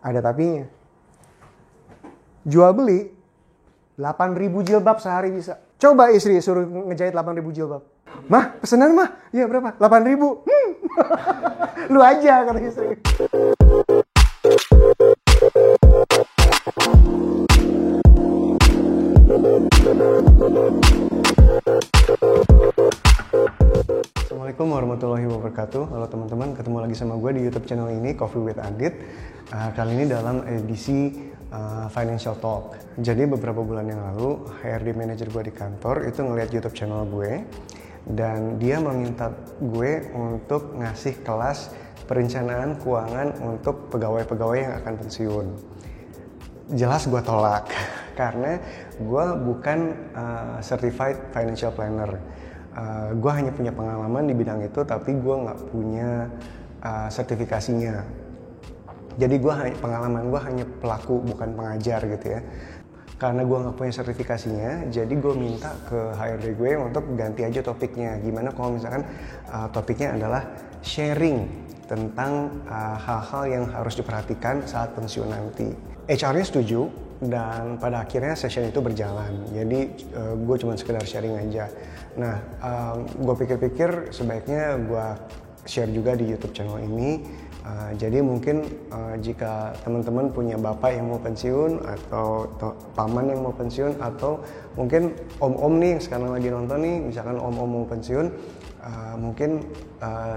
Ada tapinya. Jual beli 8.000 jilbab sehari bisa. Coba istri suruh ngejahit 8.000 jilbab. Mah, pesanan mah? Iya berapa? 8.000. Lu aja kata istri. Assalamualaikum warahmatullahi wabarakatuh. Halo teman-teman, ketemu lagi sama gue di YouTube channel ini, Coffee with Adit. Kali ini dalam edisi Financial Talk. Jadi beberapa bulan yang lalu, HRD manager gue di kantor itu ngeliat YouTube channel gue dan dia meminta gue untuk ngasih kelas perencanaan keuangan untuk pegawai-pegawai yang akan pensiun. Jelas gue tolak karena gue bukan certified financial planner. Gue hanya punya pengalaman di bidang itu, tapi gue nggak punya sertifikasinya. Jadi pengalaman gue hanya pelaku, bukan pengajar gitu ya. Karena gue nggak punya sertifikasinya, jadi gue minta ke HRD gue untuk ganti aja topiknya. Gimana kalau misalkan topiknya adalah sharing tentang hal-hal yang harus diperhatikan saat pensiun nanti. HR-nya setuju dan pada akhirnya session itu berjalan. Jadi gue cuma sekedar sharing aja. Nah, gue pikir-pikir sebaiknya gue share juga di YouTube channel ini. Jadi mungkin jika teman-teman punya bapak yang mau pensiun atau paman yang mau pensiun atau mungkin om-om nih yang sekarang lagi nonton nih, misalkan om-om mau pensiun, mungkin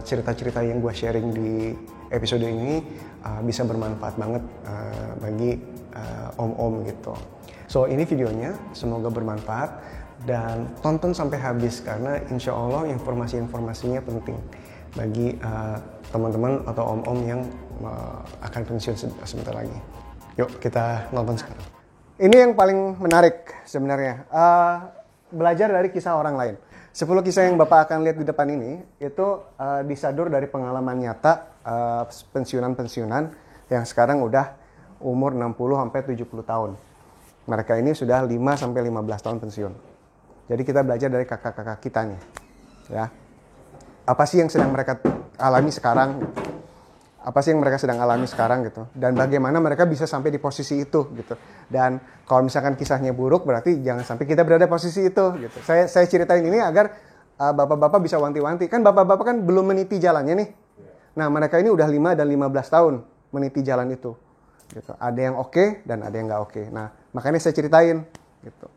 cerita-cerita yang gue sharing di episode ini bisa bermanfaat banget bagi om-om gitu. So ini videonya, semoga bermanfaat dan tonton sampai habis karena insya Allah informasi-informasinya penting bagi teman-teman atau om-om yang akan pensiun sebentar lagi. Yuk kita nonton sekarang. Ini yang paling menarik sebenarnya. Belajar dari kisah orang lain. 10 kisah yang Bapak akan lihat di depan ini itu disadur dari pengalaman nyata pensiunan-pensiunan yang sekarang udah umur 60-70 tahun. Mereka ini sudah 5-15 tahun pensiun. Jadi kita belajar dari kakak-kakak kita nih. Ya. Apa sih yang sedang mereka alami sekarang? Apa sih yang mereka sedang alami sekarang gitu? Dan bagaimana mereka bisa sampai di posisi itu gitu? Dan kalau misalkan kisahnya buruk, berarti jangan sampai kita berada di posisi itu gitu. Saya ceritain ini agar bapak-bapak bisa wanti-wanti. Kan bapak-bapak kan belum meniti jalannya nih. Nah mereka ini udah 5 dan 15 tahun meniti jalan itu. Gitu. Ada yang oke dan ada yang nggak oke. Nah makanya saya ceritain gitu.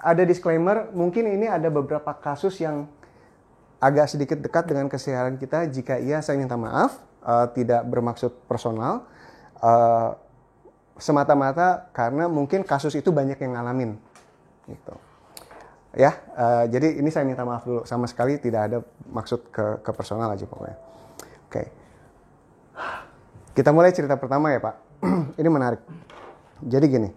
Ada disclaimer, mungkin ini ada beberapa kasus yang agak sedikit dekat dengan keseharian kita. Jika iya, saya minta maaf, tidak bermaksud personal, semata-mata karena mungkin kasus itu banyak yang ngalamin. Gitu. Ya, jadi ini saya minta maaf dulu, sama sekali tidak ada maksud ke personal aja pokoknya. Oke, kita mulai cerita pertama ya Pak. Ini menarik. Jadi gini.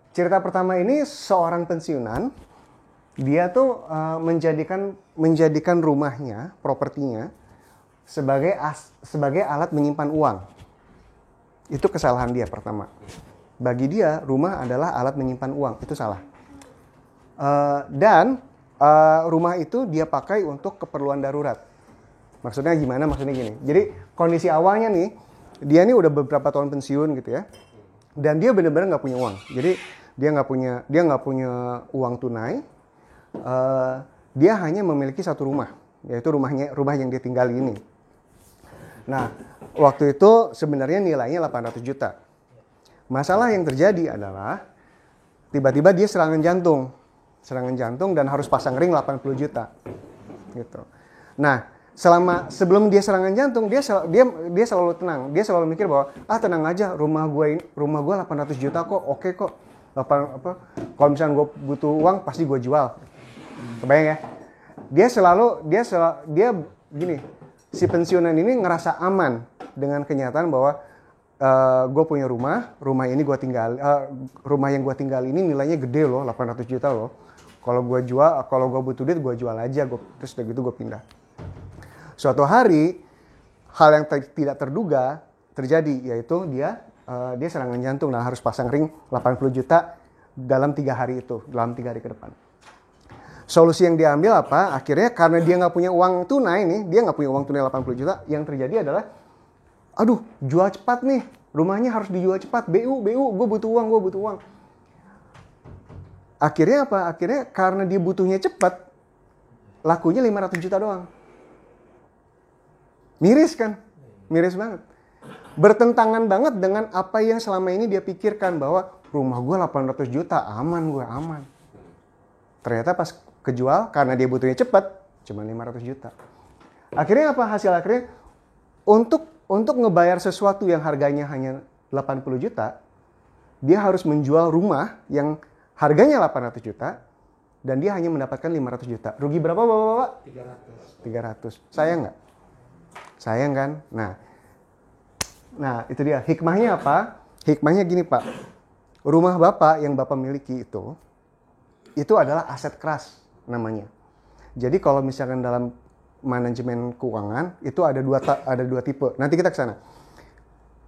Cerita pertama ini seorang pensiunan, dia tuh menjadikan rumahnya, propertinya sebagai alat menyimpan uang. Itu kesalahan dia pertama. Bagi dia rumah adalah alat menyimpan uang, itu salah. Dan rumah itu dia pakai untuk keperluan darurat. Maksudnya gimana? Maksudnya gini. Jadi kondisi awalnya nih, dia nih udah beberapa tahun pensiun gitu ya. Dan dia benar-benar nggak punya uang. Jadi dia nggak punya uang tunai. Dia hanya memiliki satu rumah, yaitu rumah yang dia tinggali ini. Nah, waktu itu sebenarnya nilainya 800 juta. Masalah yang terjadi adalah tiba-tiba dia serangan jantung dan harus pasang ring 80 juta. Gitu. Nah, sebelum dia serangan jantung, dia selalu tenang. Dia selalu mikir bahwa tenang aja, rumah gue 800 juta kok, oke kok. Kalau misalnya gue butuh uang pasti gue jual. Kebayang ya? Dia gini, si pensiunan ini ngerasa aman dengan kenyataan bahwa gue punya rumah ini gue tinggal, rumah yang gue tinggal ini nilainya gede loh, 800 juta loh. Kalau gue butuh duit gue jual aja, terus udah gitu gue pindah. Suatu hari hal yang tidak terduga terjadi, yaitu dia serangan jantung dan harus pasang ring 80 juta dalam 3 hari itu, dalam 3 hari ke depan. Solusi yang diambil apa? Akhirnya karena dia nggak punya uang tunai nih, dia nggak punya uang tunai 80 juta, yang terjadi adalah, aduh, jual cepat nih, rumahnya harus dijual cepat, BU, gue butuh uang. Akhirnya apa? Akhirnya karena dia butuhnya cepat, lakunya 500 juta doang. Miris kan? Miris banget. Bertentangan banget dengan apa yang selama ini dia pikirkan, bahwa rumah gue 800 juta, aman. Ternyata pas kejual, karena dia butuhnya cepat, cuma 500 juta. Akhirnya apa? Hasil akhirnya, untuk ngebayar sesuatu yang harganya hanya 80 juta, dia harus menjual rumah yang harganya 800 juta, dan dia hanya mendapatkan 500 juta. Rugi berapa Bapak-Bapak? 300. Sayang nggak? Sayang kan? Nah itu dia. Hikmahnya apa? Hikmahnya gini Pak. Rumah Bapak yang Bapak miliki itu adalah aset keras namanya. Jadi kalau misalkan dalam manajemen keuangan itu ada dua tipe. Nanti kita ke sana.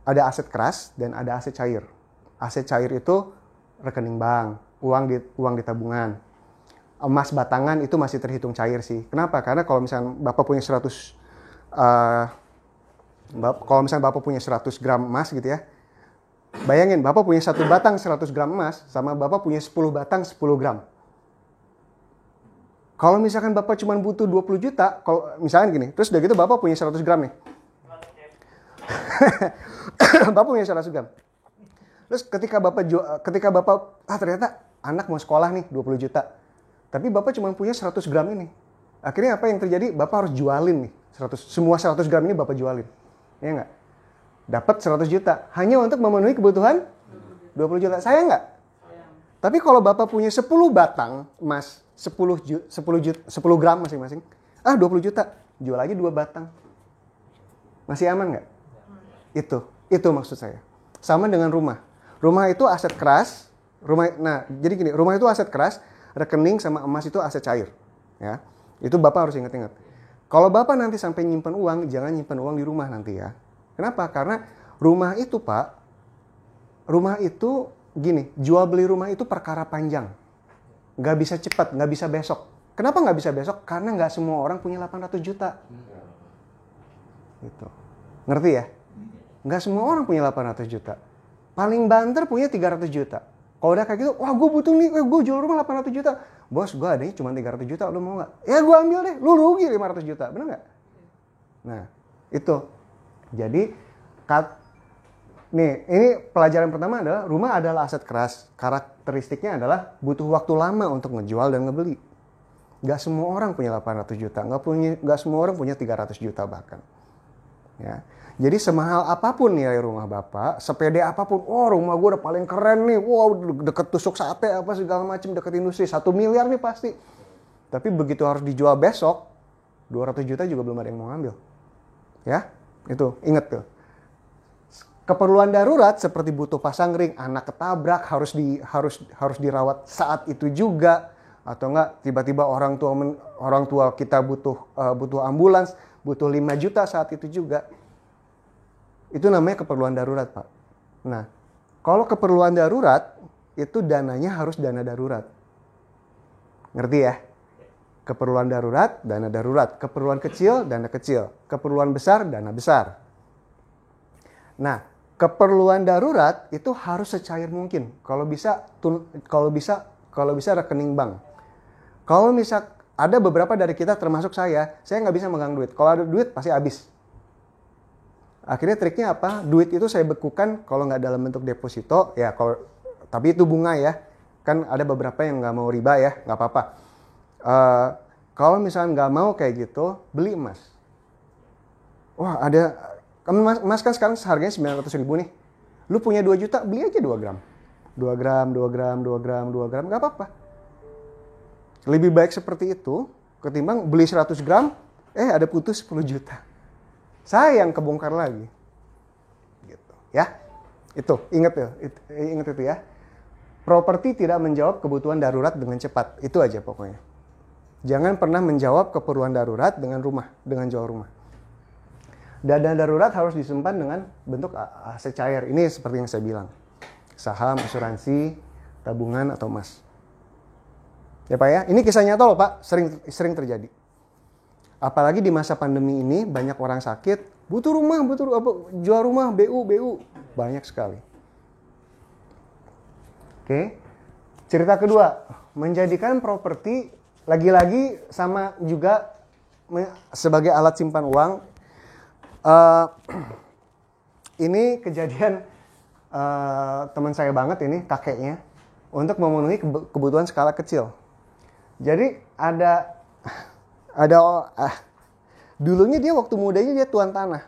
Ada aset keras dan ada aset cair. Aset cair itu rekening bank, uang di tabungan. Emas batangan itu masih terhitung cair sih. Kenapa? Karena kalau misalkan Bapak punya 100 gram emas gitu ya. Bayangin Bapak punya 1 batang 100 gram emas sama Bapak punya 10 batang 10 gram. Kalau misalkan Bapak cuma butuh 20 juta, kalau misalkan gini, terus udah gitu Bapak punya 100 gram nih. Bapak punya 100 gram. Terus ketika Bapak ternyata anak mau sekolah nih 20 juta. Tapi Bapak cuma punya 100 gram ini. Akhirnya apa yang terjadi? Bapak harus jualin nih. Semua 100 gram ini Bapak jualin. Ya nggak? Dapat 100 juta. Hanya untuk memenuhi kebutuhan 20 juta. Sayang nggak? Tapi kalau Bapak punya 10 batang emas, 10 gram masing-masing. 20 juta. Jual aja 2 batang. Masih aman nggak? Itu maksud saya. Sama dengan rumah. Rumah itu aset keras. Jadi gini, rumah itu aset keras. Rekening sama emas itu aset cair. Ya. Itu Bapak harus ingat-ingat. Kalau Bapak nanti sampai nyimpen uang, jangan nyimpen uang di rumah nanti ya. Kenapa? Karena rumah itu Pak, gini, jual beli rumah itu perkara panjang. Nggak bisa cepat, nggak bisa besok. Kenapa nggak bisa besok? Karena nggak semua orang punya 800 juta. Gitu. Ngerti ya? Nggak semua orang punya 800 juta. Paling banter punya 300 juta. Kalau udah kayak gitu, wah gue butuh nih, gue jual rumah 800 juta. Bos, gue adanya cuma 300 juta, lu mau nggak? Ya gue ambil deh, lu rugi 500 juta, bener nggak? Nah, itu. Jadi, ini pelajaran pertama adalah, rumah adalah aset keras. Karakteristiknya adalah butuh waktu lama untuk ngejual dan ngebeli. Nggak semua orang punya 800 juta, nggak semua orang punya 300 juta bahkan. Ya. Jadi semahal apapun nilai rumah Bapak, sepede apapun, rumah gue udah paling keren nih, deket tusuk sate apa segala macam, deket industri, 1 miliar nih pasti. Tapi begitu harus dijual besok, 200 juta juga belum ada yang mau ngambil. Ya, itu, inget tuh. Keperluan darurat seperti butuh pasang ring, anak ketabrak, harus dirawat saat itu juga, atau enggak tiba-tiba orang tua kita butuh ambulans, butuh 5 juta saat itu juga. Itu namanya keperluan darurat, Pak. Nah, kalau keperluan darurat, itu dananya harus dana darurat. Ngerti ya? Keperluan darurat, dana darurat. Keperluan kecil, dana kecil. Keperluan besar, dana besar. Nah, keperluan darurat itu harus secair mungkin. Kalau bisa rekening bank. Kalau misal ada beberapa dari kita termasuk saya nggak bisa megang duit. Kalau ada duit pasti habis. Akhirnya triknya apa? Duit itu saya bekukan kalau nggak dalam bentuk deposito, ya tapi itu bunga ya. Kan ada beberapa yang nggak mau riba ya, nggak apa-apa. Kalau misalnya nggak mau kayak gitu, beli emas. Wah emas kan sekarang harganya 900.000 nih. Lu punya 2 juta, beli aja 2 gram. 2 gram, nggak apa-apa. Lebih baik seperti itu, ketimbang beli 100 gram, ada putus 10 juta. Sayang kebongkar lagi. Gitu, ya. Itu, ingat itu ya. Properti tidak menjawab kebutuhan darurat dengan cepat. Itu aja pokoknya. Jangan pernah menjawab keperluan darurat dengan jual rumah. Dana darurat harus disimpan dengan bentuk aset cair. Ini seperti yang saya bilang. Saham, asuransi, tabungan, atau emas. Ya Pak ya, ini kisah nyata loh Pak, sering terjadi. Apalagi di masa pandemi ini banyak orang sakit, butuh rumah, jual rumah, BU, banyak sekali. Oke. Cerita kedua, menjadikan properti lagi-lagi sama juga sebagai alat simpan uang. Ini kejadian teman saya banget ini, kakeknya, untuk memenuhi kebutuhan skala kecil. Jadi dulunya dia waktu mudanya dia tuan tanah.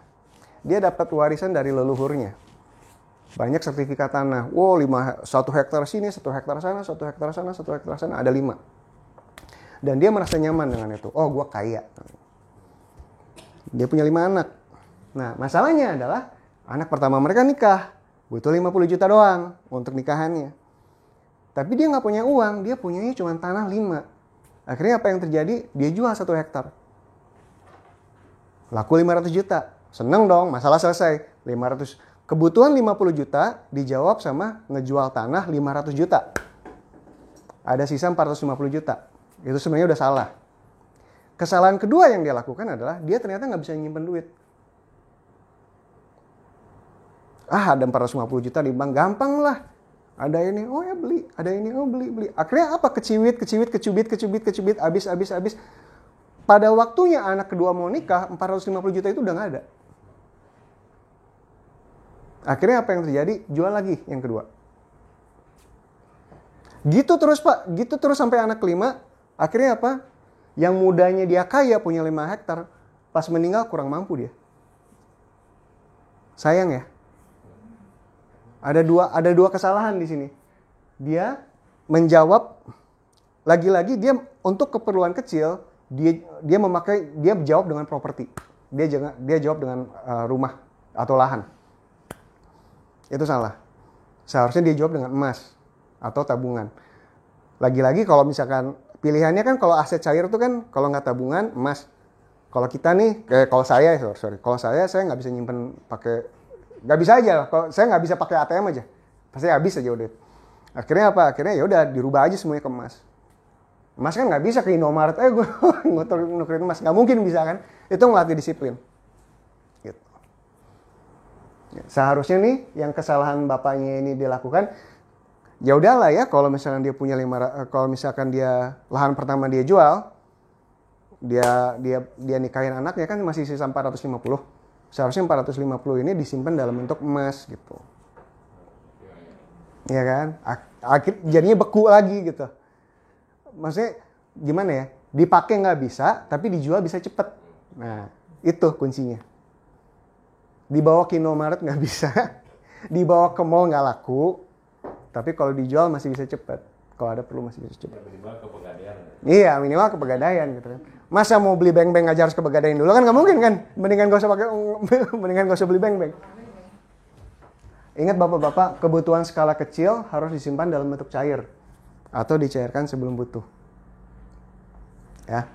Dia dapat warisan dari leluhurnya. Banyak sertifikat tanah. Wow, 1 hektar sini, 1 hektar sana, 1 hektar sana, 1 hektar sana, ada 5. Dan dia merasa nyaman dengan itu. Oh, gue kaya. Dia punya 5 anak. Nah, masalahnya adalah anak pertama mereka nikah. Butuh 50 juta doang untuk nikahannya. Tapi dia nggak punya uang, dia punyanya cuma tanah 5. Akhirnya apa yang terjadi? Dia jual 1 hektar. Laku 500 juta. Seneng dong, masalah selesai. 500. Kebutuhan 50 juta dijawab sama ngejual tanah 500 juta. Ada sisa 450 juta. Itu sebenarnya udah salah. Kesalahan kedua yang dia lakukan adalah dia ternyata nggak bisa nyimpen duit. Ada 450 juta di bank, gampang lah. Ada ini, oh ya beli. Ada ini, oh beli. Akhirnya apa? Kecubit, habis. Pada waktunya anak kedua mau nikah, 450 juta itu udah nggak ada. Akhirnya apa yang terjadi? Jual lagi yang kedua. Gitu terus Pak, gitu terus sampai anak kelima. Akhirnya apa? Yang mudanya dia kaya, punya 5 hektar. Pas meninggal kurang mampu dia. Sayang ya. Ada dua kesalahan di sini. Dia menjawab, lagi-lagi dia untuk keperluan kecil, dia jawab dengan properti. Dia jawab dengan rumah atau lahan. Itu salah. Seharusnya dia jawab dengan emas atau tabungan. Lagi-lagi kalau misalkan pilihannya kan kalau aset cair itu kan kalau nggak tabungan emas. Kalau kita nih, kalau saya nggak bisa nyimpen pakai, nggak bisa aja. Kalau saya nggak bisa pakai ATM aja, pasti habis aja udah. Akhirnya apa? Akhirnya ya udah dirubah aja semuanya ke emas. Emas kan nggak bisa ke Indomaret, gue nukerin emas, nggak mungkin bisa kan? Itu ngelatih disiplin. Seharusnya nih yang kesalahan bapaknya ini dilakukan, ya udahlah ya kalau misalkan dia punya kalau misalkan dia lahan pertama dia jual, dia nikahin anaknya kan masih sisa 450. Seharusnya 450 ini disimpan dalam bentuk emas gitu. Ya kan? Jadinya beku lagi gitu. Maksudnya gimana ya? Dipakai nggak bisa, tapi dijual bisa cepet. Nah, itu kuncinya. Dibawa ke Indomaret nggak bisa, dibawa ke mall nggak laku, tapi kalau dijual masih bisa cepet. Kalau ada perlu masih bisa cepet. Minimal ke Pegadaian. Iya, minimal ke Pegadaian gitu kan. Masa mau beli beng-beng aja harus ke Pegadaian dulu kan nggak mungkin kan? Mendingan gak usah beli beng-beng. Ingat bapak-bapak, kebutuhan skala kecil harus disimpan dalam bentuk cair atau dicairkan sebelum butuh. Ya.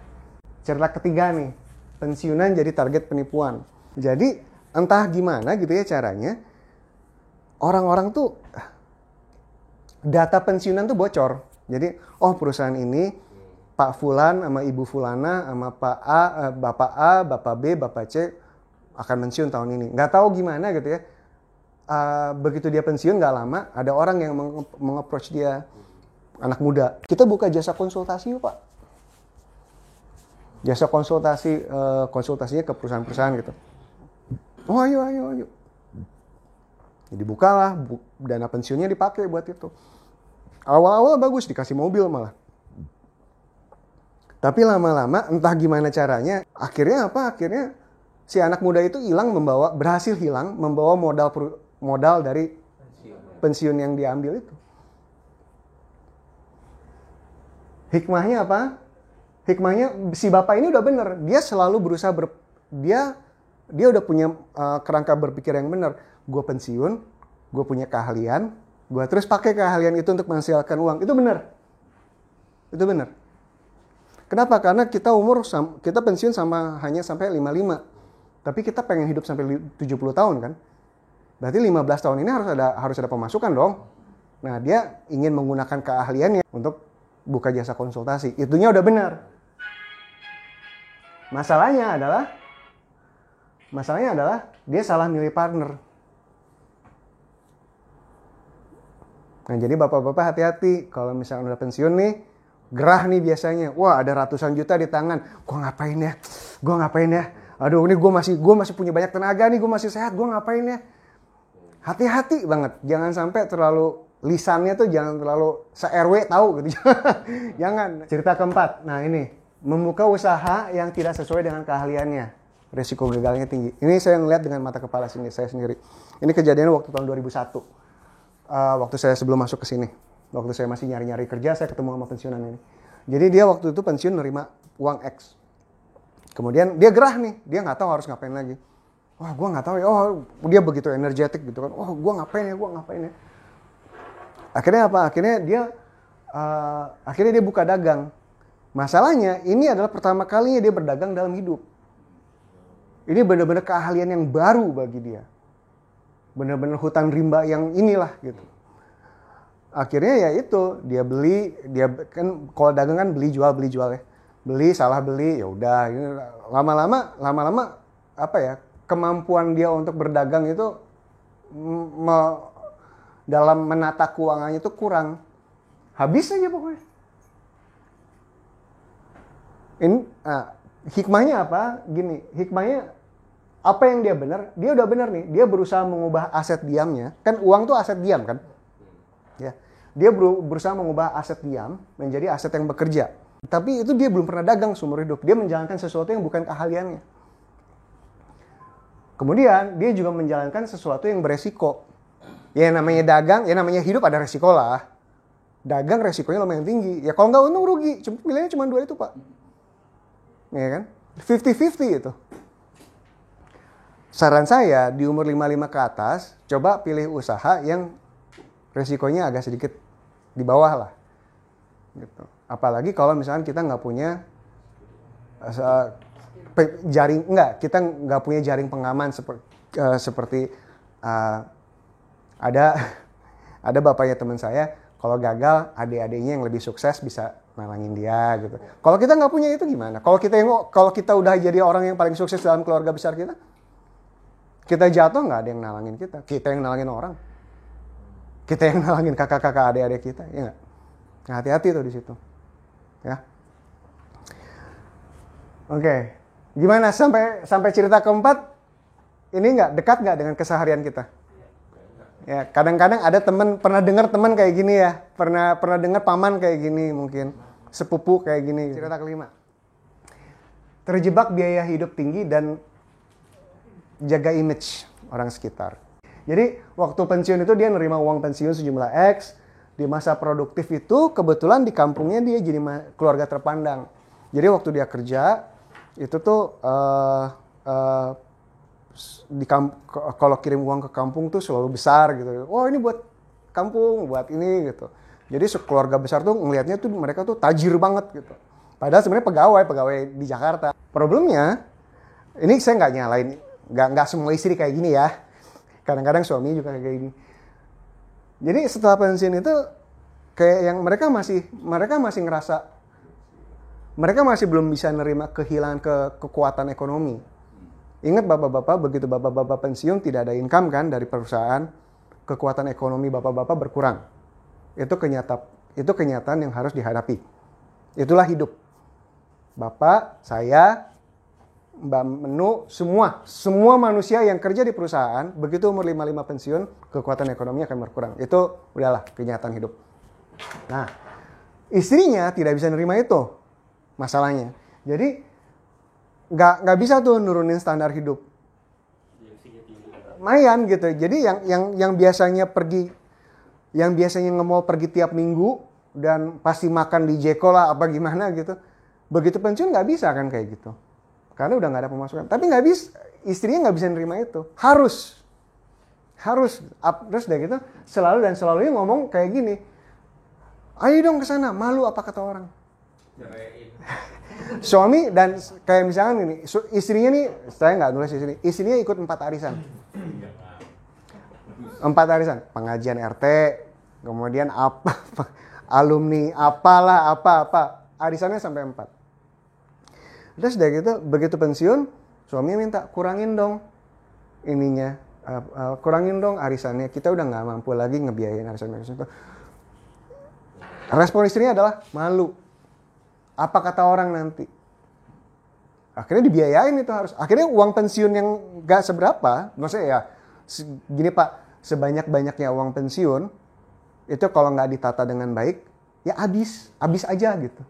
Cerita ketiga nih, pensiunan jadi target penipuan. Jadi entah gimana gitu ya caranya, orang-orang tuh data pensiunan tuh bocor. Jadi, perusahaan ini Pak Fulan sama Ibu Fulana sama Pak A, Bapak B, Bapak C akan pensiun tahun ini. Nggak tahu gimana gitu ya. Begitu dia pensiun nggak lama, ada orang yang meng-approach dia, anak muda. Kita buka jasa konsultasi yuk Pak. Jasa konsultasinya ke perusahaan-perusahaan gitu. Oh ayo. Jadi bukalah, dana pensiunnya dipakai buat itu. Awal-awal bagus, dikasih mobil malah. Tapi lama-lama entah gimana caranya, akhirnya si anak muda itu berhasil hilang membawa modal dari pensiun yang diambil itu. Hikmahnya apa? Hikmahnya si bapak ini udah bener, dia selalu berusaha dia udah punya kerangka berpikir yang benar. Gue pensiun, gue punya keahlian, gue terus pakai keahlian itu untuk menghasilkan uang. Itu benar. Kenapa? Karena kita pensiun hanya sampai 55. Tapi kita pengen hidup sampai 70 tahun kan. Berarti 15 tahun ini harus ada pemasukan dong. Nah, dia ingin menggunakan keahliannya untuk buka jasa konsultasi. Itunya udah benar. Masalahnya adalah dia salah milih partner. Nah, jadi bapak-bapak hati-hati kalau misalnya udah pensiun nih, gerah nih biasanya. Wah, ada ratusan juta di tangan. Gua ngapain ya? Aduh, ini gue masih punya banyak tenaga nih, gue masih sehat, gue ngapain ya? Hati-hati banget, jangan sampai terlalu lisannya tuh jangan terlalu se-RW tahu gitu. Jangan. Cerita keempat. Nah, ini membuka usaha yang tidak sesuai dengan keahliannya. Risiko gagalnya tinggi. Ini saya ngeliat dengan mata kepala saya sendiri. Ini kejadian waktu tahun 2001. Waktu saya sebelum masuk ke sini. Waktu saya masih nyari-nyari kerja, saya ketemu sama pensiunan ini. Jadi dia waktu itu pensiun nerima uang X. Kemudian dia gerah nih, dia nggak tahu harus ngapain lagi. Wah, gue nggak tahu ya. Oh, dia begitu energetik gitu kan. Oh, gue ngapain ya. Akhirnya apa? Akhirnya dia buka dagang. Masalahnya ini adalah pertama kalinya dia berdagang dalam hidup. Ini benar-benar keahlian yang baru bagi dia. Benar-benar hutan rimba yang inilah gitu. Akhirnya ya itu, dia kan kalau dagang kan beli jual ya. Salah beli, ya udah. Lama-lama apa ya? Kemampuan dia untuk berdagang itu dalam menata keuangannya itu kurang. Habis aja pokoknya. Hikmahnya apa? Gini, hikmahnya apa yang dia benar? Dia udah benar nih. Dia berusaha mengubah aset diamnya. Kan uang tuh aset diam kan? Ya. Dia berusaha mengubah aset diam menjadi aset yang bekerja. Tapi itu dia belum pernah dagang seumur hidup. Dia menjalankan sesuatu yang bukan keahliannya. Kemudian dia juga menjalankan sesuatu yang beresiko. Ya namanya dagang, ya namanya hidup ada resiko lah. Dagang resikonya lumayan tinggi. Ya kalau nggak untung rugi. Pilihannya cuma 2 itu, Pak. Ya kan? 50-50 itu. Saran saya di umur 55 ke atas, coba pilih usaha yang resikonya agak sedikit di bawah lah. Gitu. Apalagi kalau misalkan kita nggak punya kita nggak punya jaring pengaman seperti ada bapaknya teman saya, kalau gagal adik-adiknya yang lebih sukses bisa nalangin dia gitu. Kalau kita nggak punya itu gimana? Kalau kita udah jadi orang yang paling sukses dalam keluarga besar kita jatuh nggak ada yang nalangin kita yang nalangin orang, kita yang nalangin kakak-kakak adik-adik kita, ya nggak? Nah, hati-hati tuh di situ, ya. Oke. Gimana sampai cerita keempat ini dekat nggak dengan keseharian kita? Ya, kadang-kadang ada pernah dengar teman kayak gini ya, pernah dengar paman kayak gini mungkin, sepupu kayak gini. Cerita kelima. Terjebak biaya hidup tinggi dan jaga image orang sekitar. Jadi waktu pensiun itu dia nerima uang pensiun sejumlah X, di masa produktif itu kebetulan di kampungnya dia jadi keluarga terpandang. Jadi waktu dia kerja itu tuh kalau kirim uang ke kampung tuh selalu besar gitu. Oh ini buat kampung, buat ini gitu. Jadi keluarga besar tuh ngelihatnya tuh mereka tuh tajir banget gitu. Padahal sebenarnya pegawai di Jakarta. Problemnya, ini saya nggak nyalain, nggak semua istri kayak gini ya. Kadang-kadang suami juga kayak gini. Jadi setelah pensiun itu kayak yang mereka masih ngerasa mereka masih belum bisa nerima kehilangan kekuatan ekonomi. Ingat bapak-bapak, begitu bapak-bapak pensiun tidak ada income kan dari perusahaan, kekuatan ekonomi bapak-bapak berkurang. Itu kenyataan yang harus dihadapi. Itulah hidup. Bapak, saya, Mbak Menu, semua manusia yang kerja di perusahaan, begitu umur 55 pensiun, kekuatan ekonomi akan berkurang. Itu udahlah kenyataan hidup. Nah, istrinya tidak bisa nerima itu. Masalahnya. Jadi nggak bisa tuh nurunin standar hidup. Lumayan gitu. Jadi yang biasanya nge-mall pergi tiap minggu dan pasti makan di Jeko lah apa gimana gitu. Begitu pensiun nggak bisa kan kayak gitu. Karena udah nggak ada pemasukan. Tapi nggak bisa, istrinya nggak bisa nerima itu. Harus. Terus udah gitu selalu ngomong kayak gini. Ayo dong ke sana, malu apa kata orang. Suami dan kayak misalkan gini, istrinya nih, saya nggak nulis di sini, istrinya ikut 4 arisan. 4 arisan, pengajian RT, kemudian alumni apalah apa-apa, arisannya sampai 4. Terus udah gitu, begitu pensiun, suaminya minta kurangin dong ininya, kurangin dong arisannya, kita udah nggak mampu lagi ngebiayain arisan itu. Respon istrinya adalah malu. Apa kata orang nanti? Akhirnya dibiayain itu harus. Akhirnya uang pensiun yang nggak seberapa, maksudnya ya gini Pak, sebanyak-banyaknya uang pensiun itu kalau nggak ditata dengan baik, ya habis aja gitu.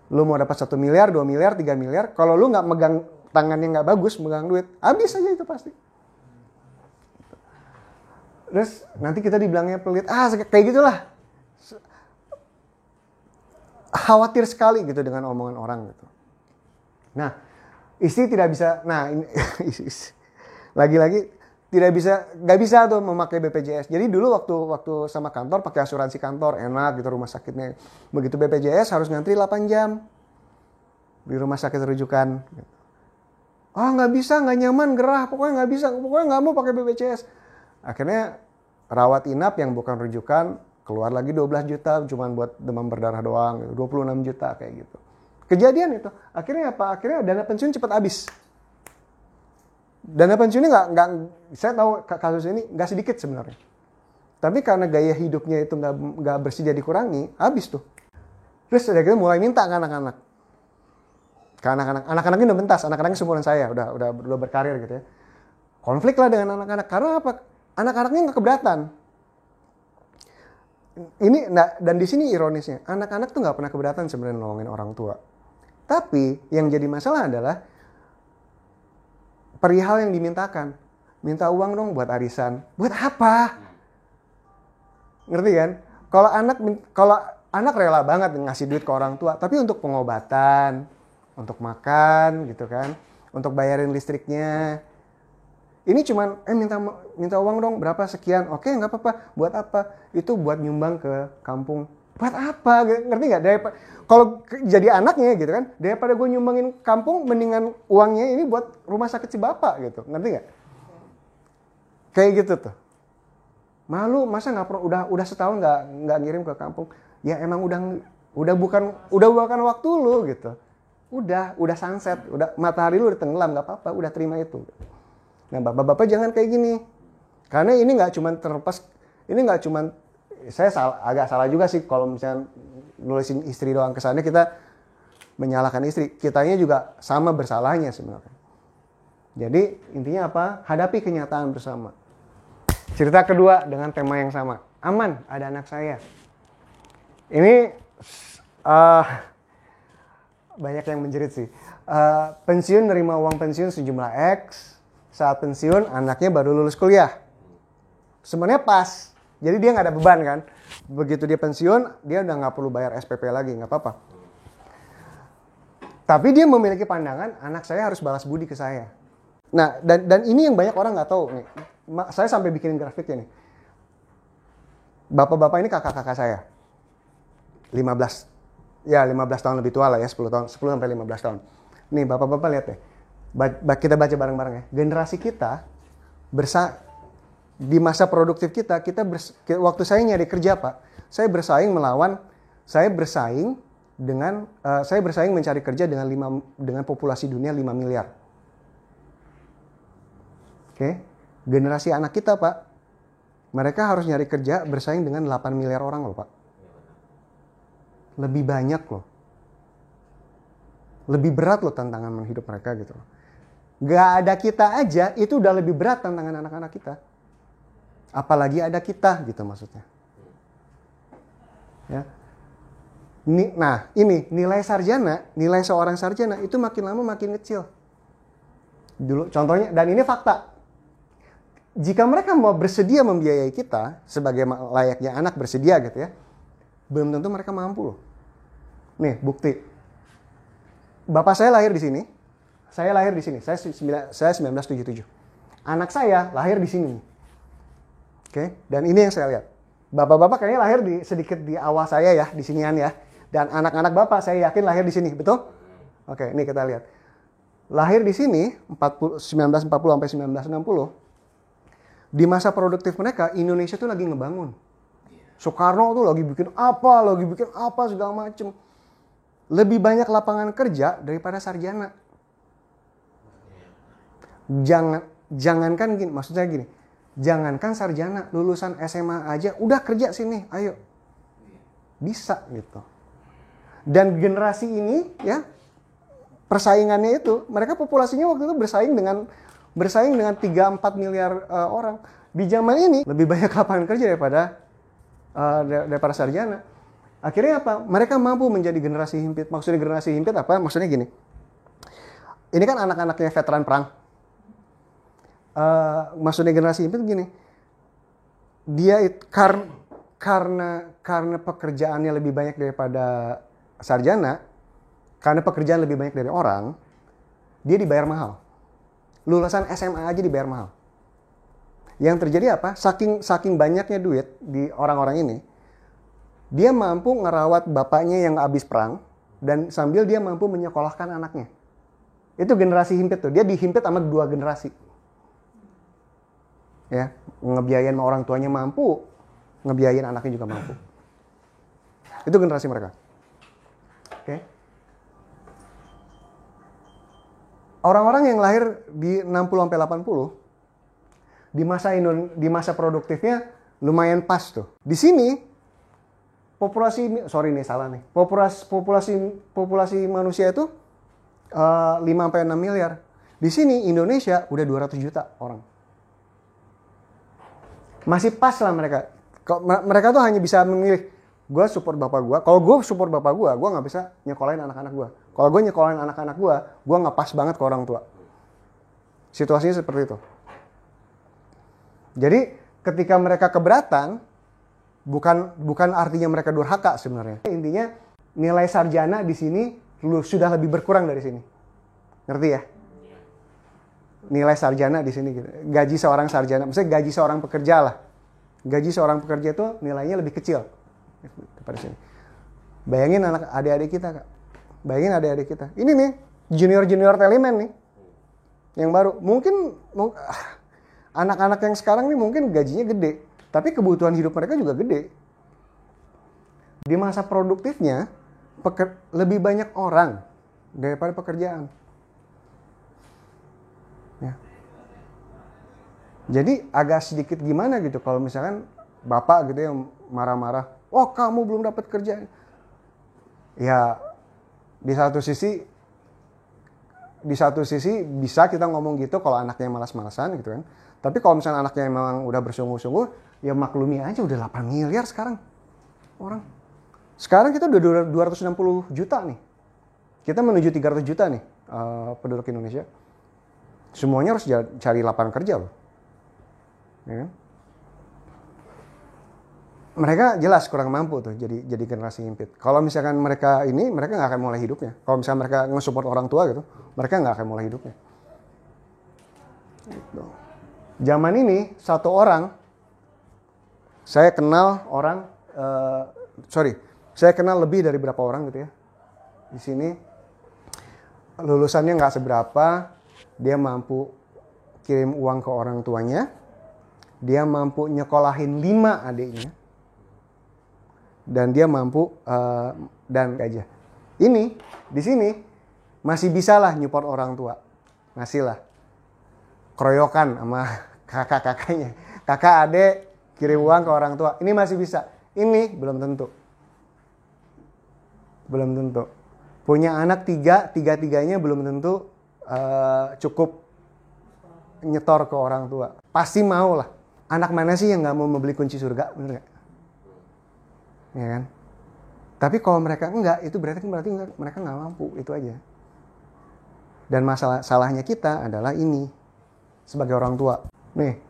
Lu mau dapat 1 miliar, 2 miliar, 3 miliar, kalau lu nggak megang tangannya nggak bagus, megang duit, habis aja itu pasti. Terus nanti kita dibilangnya pelit, kayak gitulah. Khawatir sekali gitu dengan omongan orang gitu. Nah, istri tidak bisa, lagi-lagi nggak bisa tuh memakai BPJS. Jadi dulu waktu sama kantor pakai asuransi kantor, enak gitu rumah sakitnya. Begitu BPJS harus ngantri 8 jam di rumah sakit rujukan. Nggak bisa, nggak nyaman, gerah, pokoknya nggak bisa, pokoknya nggak mau pakai BPJS. Akhirnya rawat inap yang bukan rujukan, keluar lagi 12 juta cuman buat demam berdarah doang, 26 juta kayak gitu. Kejadian itu. Akhirnya apa? Akhirnya dana pensiun cepat habis. Dana pensiunnya nggak, saya tahu kasus ini nggak sedikit sebenarnya. Tapi karena gaya hidupnya itu nggak bersedia dikurangi, habis tuh. Terus udah gitu mulai minta ke anak-anak. Anak-anaknya udah pentas, anak-anaknya seumuran saya, udah berkarir gitu ya. Konflik lah dengan anak-anak. Karena apa? Anak-anaknya nggak keberatan. Dan di sini ironisnya, anak-anak tuh nggak pernah keberatan sebenarnya nolongin orang tua. Tapi yang jadi masalah adalah perihal yang dimintakan. Minta uang dong buat arisan. Buat apa? Ngerti kan? Kalau anak rela banget ngasih duit ke orang tua, tapi untuk pengobatan, untuk makan gitu kan, untuk bayarin listriknya. Ini cuman minta uang dong berapa sekian. Oke, nggak apa-apa. Buat apa? Itu buat nyumbang ke kampung. Buat apa? Ngerti nggak? Kalau jadi anaknya gitu kan, daripada gue nyumbangin kampung, mendingan uangnya ini buat rumah sakit si bapak gitu. Ngerti nggak? Kayak gitu tuh. Malu, masa nggak pernah udah setahun nggak ngirim ke kampung? Ya emang udah bukan waktu lu gitu. Udah sunset, udah matahari lu udah tenggelam, nggak apa-apa, udah terima itu. Nah, bapak-bapak jangan kayak gini. Karena ini nggak cuma terlepas, ini nggak cuma, saya agak salah juga sih kalau misalnya nulisin istri doang, kesannya kita menyalahkan istri. Kitanya juga sama bersalahnya sebenarnya. Jadi intinya apa? Hadapi kenyataan bersama. Cerita kedua dengan tema yang sama. Aman, ada anak saya. Ini banyak yang menjerit sih. Pensiun, nerima uang pensiun sejumlah X. Saat pensiun, anaknya baru lulus kuliah. Sebenarnya pas. Jadi dia nggak ada beban kan. Begitu dia pensiun, dia udah nggak perlu bayar SPP lagi, nggak apa-apa. Tapi dia memiliki pandangan, anak saya harus balas budi ke saya. Nah, dan ini yang banyak orang nggak tahu nih. Saya sampai bikinin grafiknya nih. Bapak-bapak ini kakak-kakak saya. 15 tahun lebih tua lah ya, 10 sampai 15 tahun. Nih, bapak-bapak lihat deh. Kita baca bareng-bareng ya. Generasi kita di masa produktif kita waktu saya nyari kerja Pak, saya bersaing mencari kerja dengan populasi dunia 5 miliar. Oke. Generasi anak kita Pak, mereka harus nyari kerja bersaing dengan 8 miliar orang loh Pak. Lebih banyak loh. Lebih berat loh tantangan hidup mereka gitu loh. Gak ada kita aja, itu udah lebih berat tantangan anak-anak kita. Apalagi ada kita gitu maksudnya. Ya. Ini nilai seorang sarjana itu makin lama makin kecil. Dulu contohnya, dan ini fakta. Jika mereka mau bersedia membiayai kita, sebagai layaknya anak bersedia gitu ya, belum tentu mereka mampu loh. Nih, bukti. Bapak saya lahir di sini. Saya lahir di sini. Saya 1977. Anak saya lahir di sini. Oke, dan ini yang saya lihat. Bapak-bapak kayaknya lahir sedikit di awal saya ya, di sinian ya. Dan anak-anak bapak saya yakin lahir di sini, betul? Oke, ini kita lihat. Lahir di sini 1940 sampai 1960. Di masa produktif mereka, Indonesia tuh lagi ngebangun. Soekarno tuh lagi bikin apa segala macem. Lebih banyak lapangan kerja daripada sarjana. Jangankan gini, maksudnya gini. Jangankan sarjana, lulusan SMA aja udah kerja sini, ayo. Bisa gitu. Dan generasi ini ya, persaingannya itu, mereka populasinya waktu itu bersaing dengan 3-4 miliar orang. Di zaman ini lebih banyak lapangan kerja daripada sarjana. Akhirnya apa? Mereka mampu menjadi generasi himpit. Maksudnya generasi himpit apa? Maksudnya gini. Ini kan anak-anaknya veteran perang. Maksudnya generasi himpit gini. Dia karena pekerjaannya lebih banyak daripada sarjana, karena pekerjaan lebih banyak dari orang, dia dibayar mahal. Lulusan SMA aja dibayar mahal. Yang terjadi apa? Saking banyaknya duit di orang-orang ini, dia mampu ngerawat bapaknya yang habis perang, dan sambil dia mampu menyekolahkan anaknya. Itu generasi himpit tuh. Dia dihimpit sama 2 generasi. Ya, ngebiayain orang tuanya mampu, ngebiayain anaknya juga mampu. Itu generasi mereka. Oke. Orang-orang yang lahir di 60-80 di masa produktifnya lumayan pas tuh. Di sini populasi manusia itu 5-6 miliar. Di sini Indonesia udah 200 juta orang. Masih pas lah mereka. Mereka tuh hanya bisa memilih, gue support bapak gue. Kalau gue support bapak gue nggak bisa nyekolahin anak-anak gue. Kalau gue nyekolahin anak-anak gue nggak pas banget ke orang tua. Situasinya seperti itu. Jadi ketika mereka keberatan, bukan artinya mereka durhaka sebenarnya. Intinya nilai sarjana di sini sudah lebih berkurang dari sini. Ngerti ya? Nilai sarjana di sini gitu. Gaji seorang sarjana, maksudnya gaji seorang pekerja lah. Gaji seorang pekerja itu nilainya lebih kecil daripada sini. Bayangin adik-adik kita, Kak. Bayangin adik-adik kita. Ini nih junior telemen nih. Yang baru. Mungkin anak-anak yang sekarang nih mungkin gajinya gede, tapi kebutuhan hidup mereka juga gede. Di masa produktifnya lebih banyak orang daripada pekerjaan. Ya. Jadi agak sedikit gimana gitu kalau misalkan bapak gitu yang marah-marah, "Oh, kamu belum dapat kerja." Ya, di satu sisi bisa kita ngomong gitu kalau anaknya malas-malasan gitu kan. Tapi kalau misalnya anaknya memang udah bersungguh-sungguh, ya maklumi aja udah 8 miliar sekarang orang. Sekarang kita udah 260 juta nih. Kita menuju 300 juta nih penduduk Indonesia. Semuanya harus cari lapangan kerja loh. Ya kan? Mereka jelas kurang mampu tuh jadi generasi himpit. Kalau misalkan mereka nggak akan mulai hidupnya. Kalau misalkan mereka nge-support orang tua gitu, mereka nggak akan mulai hidupnya. Gitu. Zaman ini satu orang, saya kenal lebih dari berapa orang gitu ya. Di sini lulusannya nggak seberapa, dia mampu kirim uang ke orang tuanya, dia mampu nyekolahin 5 adiknya, dan dia mampu dan aja. Ini di sini masih bisa lah nyupport orang tua, ngasih lah keroyokan sama kakak-kakaknya, kakak adek kirim uang ke orang tua. Ini masih bisa. Ini belum tentu. Punya anak 3, tiga-tiganya belum tentu cukup nyetor ke orang tua. Pasti mau lah. Anak mana sih yang nggak mau membeli kunci surga, bener nggak? Ya kan? Tapi kalau mereka enggak, itu berarti mereka nggak mampu, itu aja. Dan salahnya kita adalah ini sebagai orang tua. Nih,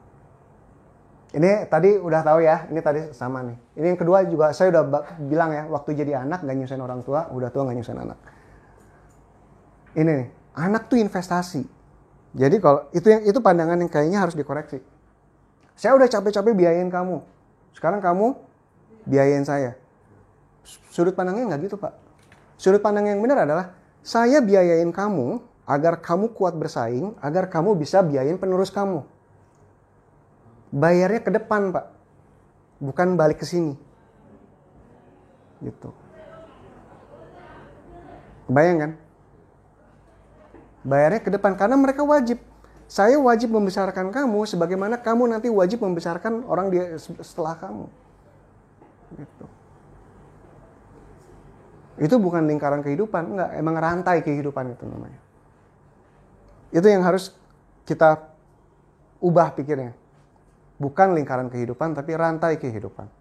ini tadi udah tahu ya, ini tadi sama nih. Ini yang kedua juga saya udah bilang ya, waktu jadi anak nggak nyusahin orang tua, udah tua nggak nyusahin anak. Ini nih, anak tuh investasi. Jadi kalau itu pandangan yang kayaknya harus dikoreksi. Saya udah capek-capek biayain kamu, sekarang kamu biayain saya. Sudut pandangnya nggak gitu, Pak. Sudut pandang yang benar adalah saya biayain kamu agar kamu kuat bersaing, agar kamu bisa biayain penerus kamu. Bayarnya ke depan, Pak. Bukan balik ke sini. Gitu. Bayangkan. Bayarnya ke depan karena mereka wajib. Saya wajib membesarkan kamu sebagaimana kamu nanti wajib membesarkan orang setelah kamu. Gitu. Itu bukan lingkaran kehidupan, enggak, emang rantai kehidupan itu namanya. Itu yang harus kita ubah pikirnya. Bukan lingkaran kehidupan, tapi rantai kehidupan.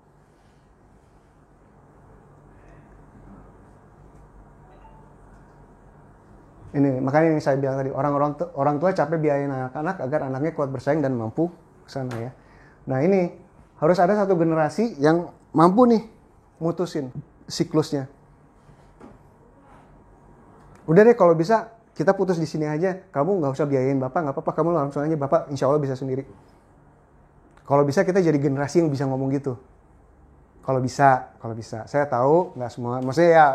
Ini makanya yang saya bilang tadi, orang tua capek biayain anak-anak agar anaknya kuat bersaing dan mampu ke sana ya. Nah ini harus ada satu generasi yang mampu nih mutusin siklusnya. Udah deh kalau bisa kita putus di sini aja. Kamu nggak usah biayain bapak, nggak apa-apa. Kamu langsung aja bapak, insya Allah bisa sendiri. Kalau bisa kita jadi generasi yang bisa ngomong gitu. Kalau bisa. Saya tahu nggak semua. Maksudnya ya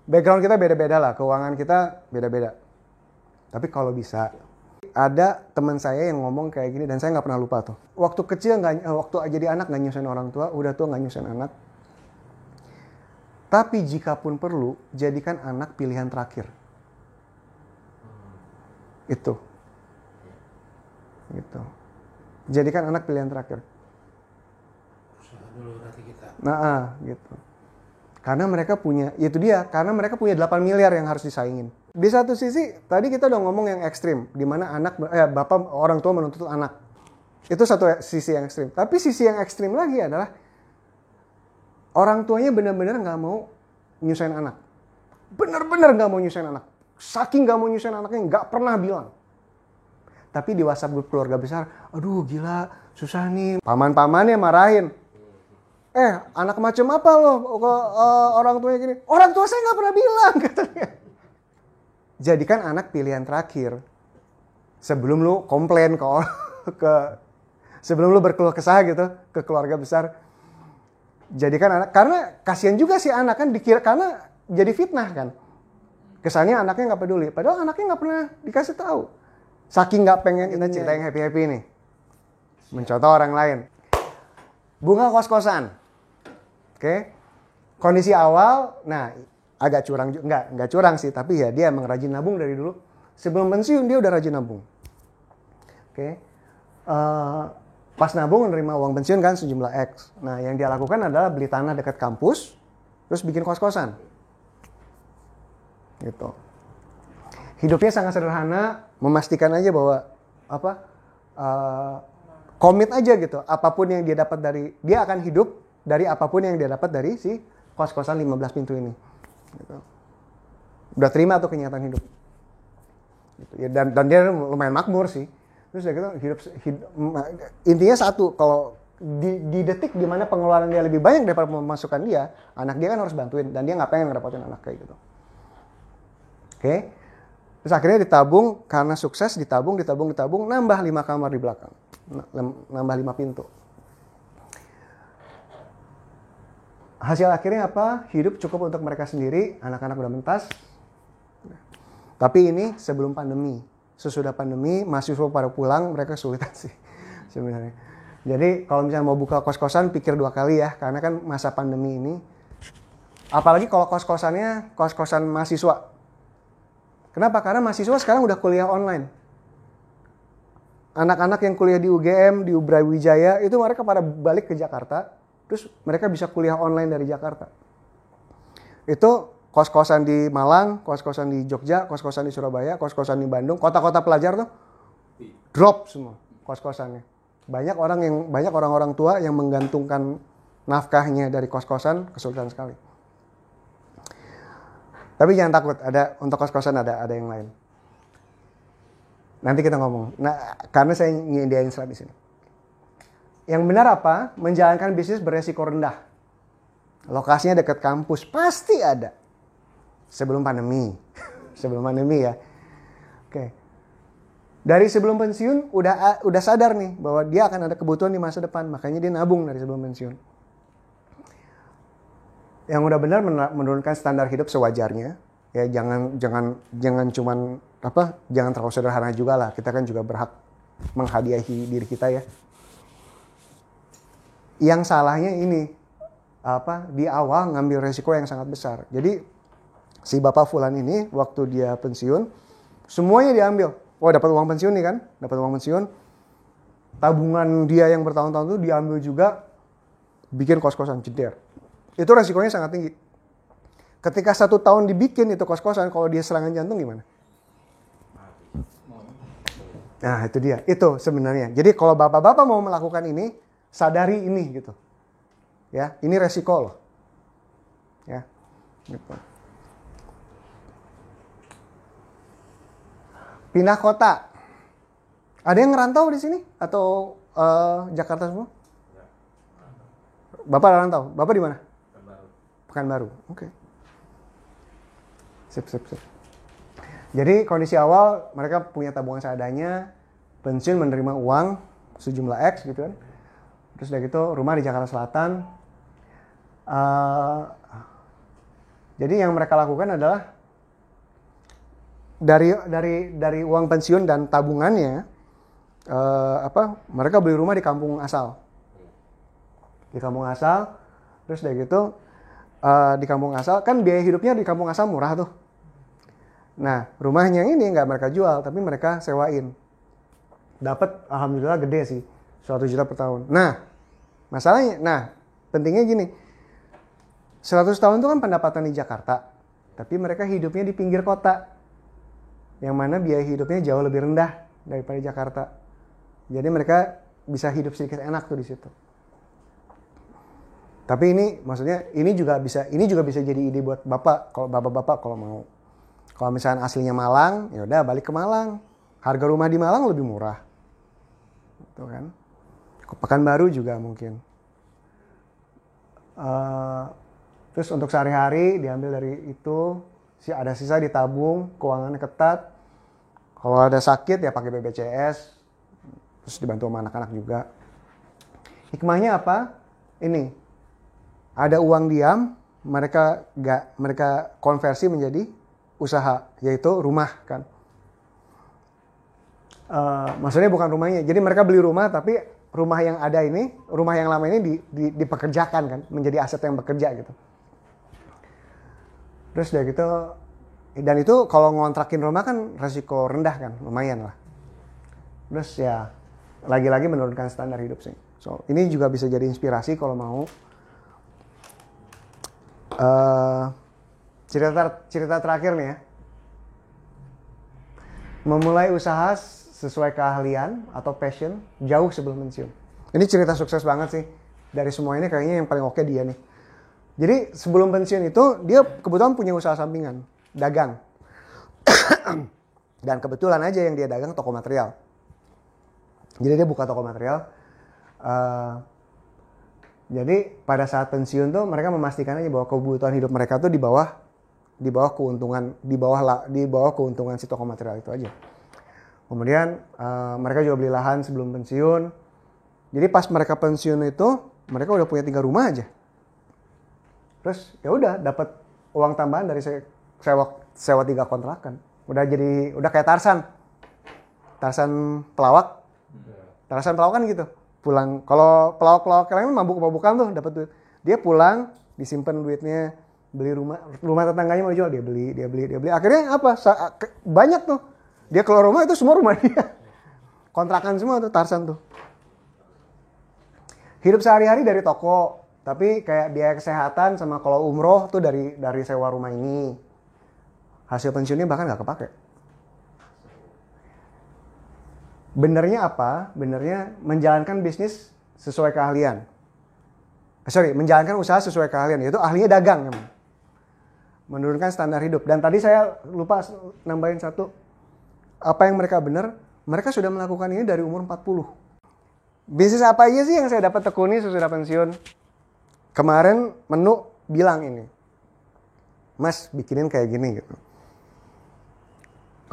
background kita beda-beda lah, keuangan kita beda-beda. Tapi kalau bisa, ada teman saya yang ngomong kayak gini dan saya nggak pernah lupa tuh. Waktu kecil waktu jadi anak nggak nyusahin orang tua, udah tua nggak nyusahin anak. Tapi jika pun perlu, jadikan anak pilihan terakhir. Itu. Gitu. Jadikan anak pilihan terakhir. Usaha dulu berarti kita. Nah, gitu. Karena mereka punya 8 miliar yang harus disaingin. Di satu sisi, tadi kita udah ngomong yang ekstrim, di mana orang tua menuntut anak. Itu satu sisi yang ekstrim. Tapi sisi yang ekstrim lagi adalah orang tuanya benar-benar nggak mau nyusahin anak. Benar-benar nggak mau nyusahin anak. Saking nggak mau nyusahin anaknya, nggak pernah bilang. Tapi di WhatsApp grup keluarga besar, aduh gila, susah nih. Paman-pamannya marahin. Anak macam apa lo? Orang tuanya gini. Orang tua saya nggak pernah bilang, katanya. Jadikan anak pilihan terakhir. Sebelum lu komplain sebelum lu berkeluh kesah gitu ke keluarga besar. Jadikan anak, karena kasihan juga sih anak kan dikira, karena jadi fitnah kan. Kesannya anaknya nggak peduli. Padahal anaknya nggak pernah dikasih tahu. Saking nggak pengen kita cerita yang happy-happy nih. Mencontoh orang lain. Bunga kos-kosan. Oke. Kondisi awal, nah agak curang juga. Enggak curang sih, tapi ya dia emang rajin nabung dari dulu. Sebelum pensiun dia udah rajin nabung. Oke. Pas nabung menerima uang pensiun kan sejumlah X. Nah, yang dia lakukan adalah beli tanah dekat kampus, terus bikin kos-kosan. Gitu. Hidupnya sangat sederhana, memastikan aja bahwa komit aja gitu. Apapun yang dia dapat dia akan hidup dari apapun yang dia dapat dari si kos-kosan 15 pintu ini. Gitu. Udah terima tuh kenyataan hidup. Gitu. Ya, dan dia lumayan makmur sih. Terus gitu hidup intinya satu, kalau di detik dimana pengeluaran dia lebih banyak daripada pemasukan dia, anak dia kan harus bantuin dan dia nggak pengen ngerepotin anak kayak gitu. Oke. Terus akhirnya ditabung, karena sukses ditabung, nambah 5 kamar di belakang. Nambah 5 pintu. Hasil akhirnya apa? Hidup cukup untuk mereka sendiri, anak-anak udah mentas. Tapi ini sebelum pandemi. Sesudah pandemi, mahasiswa pada pulang, mereka kesulitan sih sebenarnya. Jadi kalau misalnya mau buka kos-kosan, pikir 2 kali ya, karena kan masa pandemi ini. Apalagi kalau kos-kosannya kos-kosan mahasiswa. Kenapa? Karena mahasiswa sekarang udah kuliah online. Anak-anak yang kuliah di UGM, di Brawijaya, itu mereka pada balik ke Jakarta. Terus mereka bisa kuliah online dari Jakarta. Itu kos-kosan di Malang, kos-kosan di Jogja, kos-kosan di Surabaya, kos-kosan di Bandung, kota-kota pelajar tuh drop semua kos-kosannya. Banyak orang-orang tua yang menggantungkan nafkahnya dari kos-kosan, kesulitan sekali. Tapi jangan takut, untuk kos-kosan ada yang lain. Nanti kita ngomong. Nah, karena saya nyediain slide di sini. Yang benar apa? Menjalankan bisnis beresiko rendah. Lokasinya dekat kampus, pasti ada. Sebelum pandemi. Sebelum pandemi ya. Oke. Dari sebelum pensiun udah sadar nih bahwa dia akan ada kebutuhan di masa depan, makanya dia nabung dari sebelum pensiun. Yang udah benar menurunkan standar hidup sewajarnya. Ya jangan cuman jangan terlalu sederhana juga lah. Kita kan juga berhak menghadiahi diri kita ya. Yang salahnya ini, di awal ngambil resiko yang sangat besar. Jadi si Bapak Fulan ini waktu dia pensiun semuanya diambil. Wah, dapat uang pensiun nih kan, dapat uang pensiun. Tabungan dia yang bertahun-tahun itu diambil juga, bikin kos-kosan jeder. Itu resikonya sangat tinggi. Ketika 1 tahun dibikin itu kos-kosan, kalau dia serangan jantung gimana? Nah itu dia, itu sebenarnya. Jadi kalau bapak-bapak mau melakukan ini, sadari ini gitu. Ya, ini resiko loh. Ya, gitu. Pindah kota. Ada yang ngerantau di sini atau Jakarta semua? Bapak rantau. Bapak di mana? Pekanbaru. Oke. Sip. Jadi kondisi awal mereka punya tabungan seadanya, pensiun menerima uang sejumlah X gitu kan. Terus udah gitu rumah di Jakarta Selatan. Jadi yang mereka lakukan adalah dari uang pensiun dan tabungannya, mereka beli rumah di kampung asal. Di kampung asal, terus udah gitu di kampung asal kan biaya hidupnya di kampung asal murah tuh. Nah, rumahnya ini nggak mereka jual, tapi mereka sewain. Dapat, alhamdulillah gede sih, 1 juta per tahun. Nah, masalahnya, pentingnya gini, 100 tahun itu kan pendapatan di Jakarta, tapi mereka hidupnya di pinggir kota, yang mana biaya hidupnya jauh lebih rendah daripada Jakarta. Jadi mereka bisa hidup sedikit enak tuh di situ. Tapi ini, maksudnya ini juga bisa jadi ide buat bapak, kalau bapak-bapak kalau mau. Kalau misalnya aslinya Malang, ya udah balik ke Malang. Harga rumah di Malang lebih murah. Gitu kan. Pekanbaru juga mungkin. Terus untuk sehari-hari diambil dari itu, ada sisa ditabung, keuangannya ketat. Kalau ada sakit ya pakai BPJS. Terus dibantu sama anak-anak juga. Hikmahnya apa? Ini. Ada uang diam, mereka konversi menjadi usaha, yaitu rumah kan. Maksudnya bukan rumahnya. Jadi mereka beli rumah, tapi rumah yang ada ini, rumah yang lama ini dipekerjakan kan, menjadi aset yang bekerja gitu. Terus udah gitu, dan itu kalau ngontrakin rumah kan resiko rendah kan, lumayan lah. Terus ya lagi-lagi menurunkan standar hidup sih. So ini juga bisa jadi inspirasi kalau mau. Cerita terakhir nih ya. Memulai usaha sesuai keahlian atau passion jauh sebelum pensiun. Ini cerita sukses banget sih. Dari semua ini kayaknya yang paling oke dia nih. Jadi sebelum pensiun itu dia kebetulan punya usaha sampingan, dagang. Dan kebetulan aja yang dia dagang toko material. Jadi dia buka toko material. Jadi pada saat pensiun tuh mereka memastikan aja bahwa kebutuhan hidup mereka tuh di bawah keuntungan si toko material itu aja. Kemudian mereka juga beli lahan sebelum pensiun. Jadi pas mereka pensiun itu mereka udah punya 3 rumah aja. Terus ya udah dapat uang tambahan dari sewa 3 kontrakan. Udah kayak Tarsan pelawak. Tarsan pelawak kan gitu. Pulang, kalau pelawak-pelawak lain mabuk-mabukan tuh dapat duit. Dia pulang, disimpan duitnya, beli rumah tetangganya mau dijual, dia beli. Akhirnya apa? Banyak tuh. Dia keluar rumah itu semua rumah dia. Kontrakan semua tuh Tarsan tuh. Hidup sehari-hari dari toko, tapi kayak biaya kesehatan sama kalau umroh tuh dari sewa rumah ini. Hasil pensiunnya bahkan nggak kepake. Benernya apa? Benernya menjalankan bisnis sesuai keahlian. Menjalankan usaha sesuai keahlian. Yaitu ahlinya dagang. Emang. Menurunkan standar hidup. Dan tadi saya lupa nambahin satu. Apa yang mereka benar? Mereka sudah melakukan ini dari umur 40. Bisnis apa aja sih yang saya dapat tekuni sesudah pensiun? Kemarin menu bilang ini. Mas, bikinin kayak gini gitu.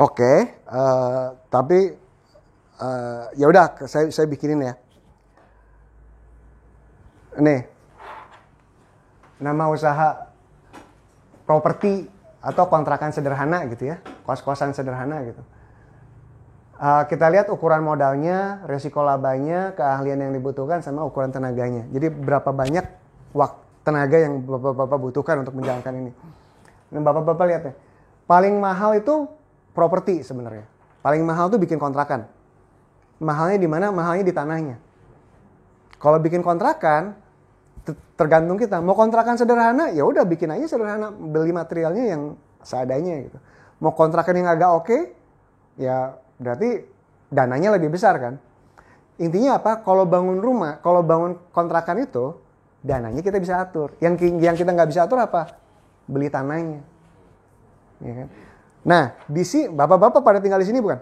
Oke, tapi ya udah saya bikinin ya. Nih. Nama usaha properti atau kontrakan sederhana gitu ya. Kos-kosan sederhana gitu. Kita lihat ukuran modalnya, resiko labanya, keahlian yang dibutuhkan sama ukuran tenaganya. Jadi berapa banyak tenaga yang bapak-bapak butuhkan untuk menjalankan ini. Nah, bapak-bapak lihat ya, paling mahal itu properti sebenarnya. Paling mahal tuh bikin kontrakan. Mahalnya di mana? Mahalnya di tanahnya. Kalau bikin kontrakan, tergantung kita. Mau kontrakan sederhana, ya udah bikin aja sederhana, beli materialnya yang seadanya gitu. Mau kontrakan yang agak oke, ya berarti dananya lebih besar kan. Intinya apa? Kalau bangun rumah, kalau bangun kontrakan itu, dananya kita bisa atur. Yang kita nggak bisa atur apa? Beli tanahnya. Ya kan? Nah, di sini bapak-bapak pada tinggal di sini bukan?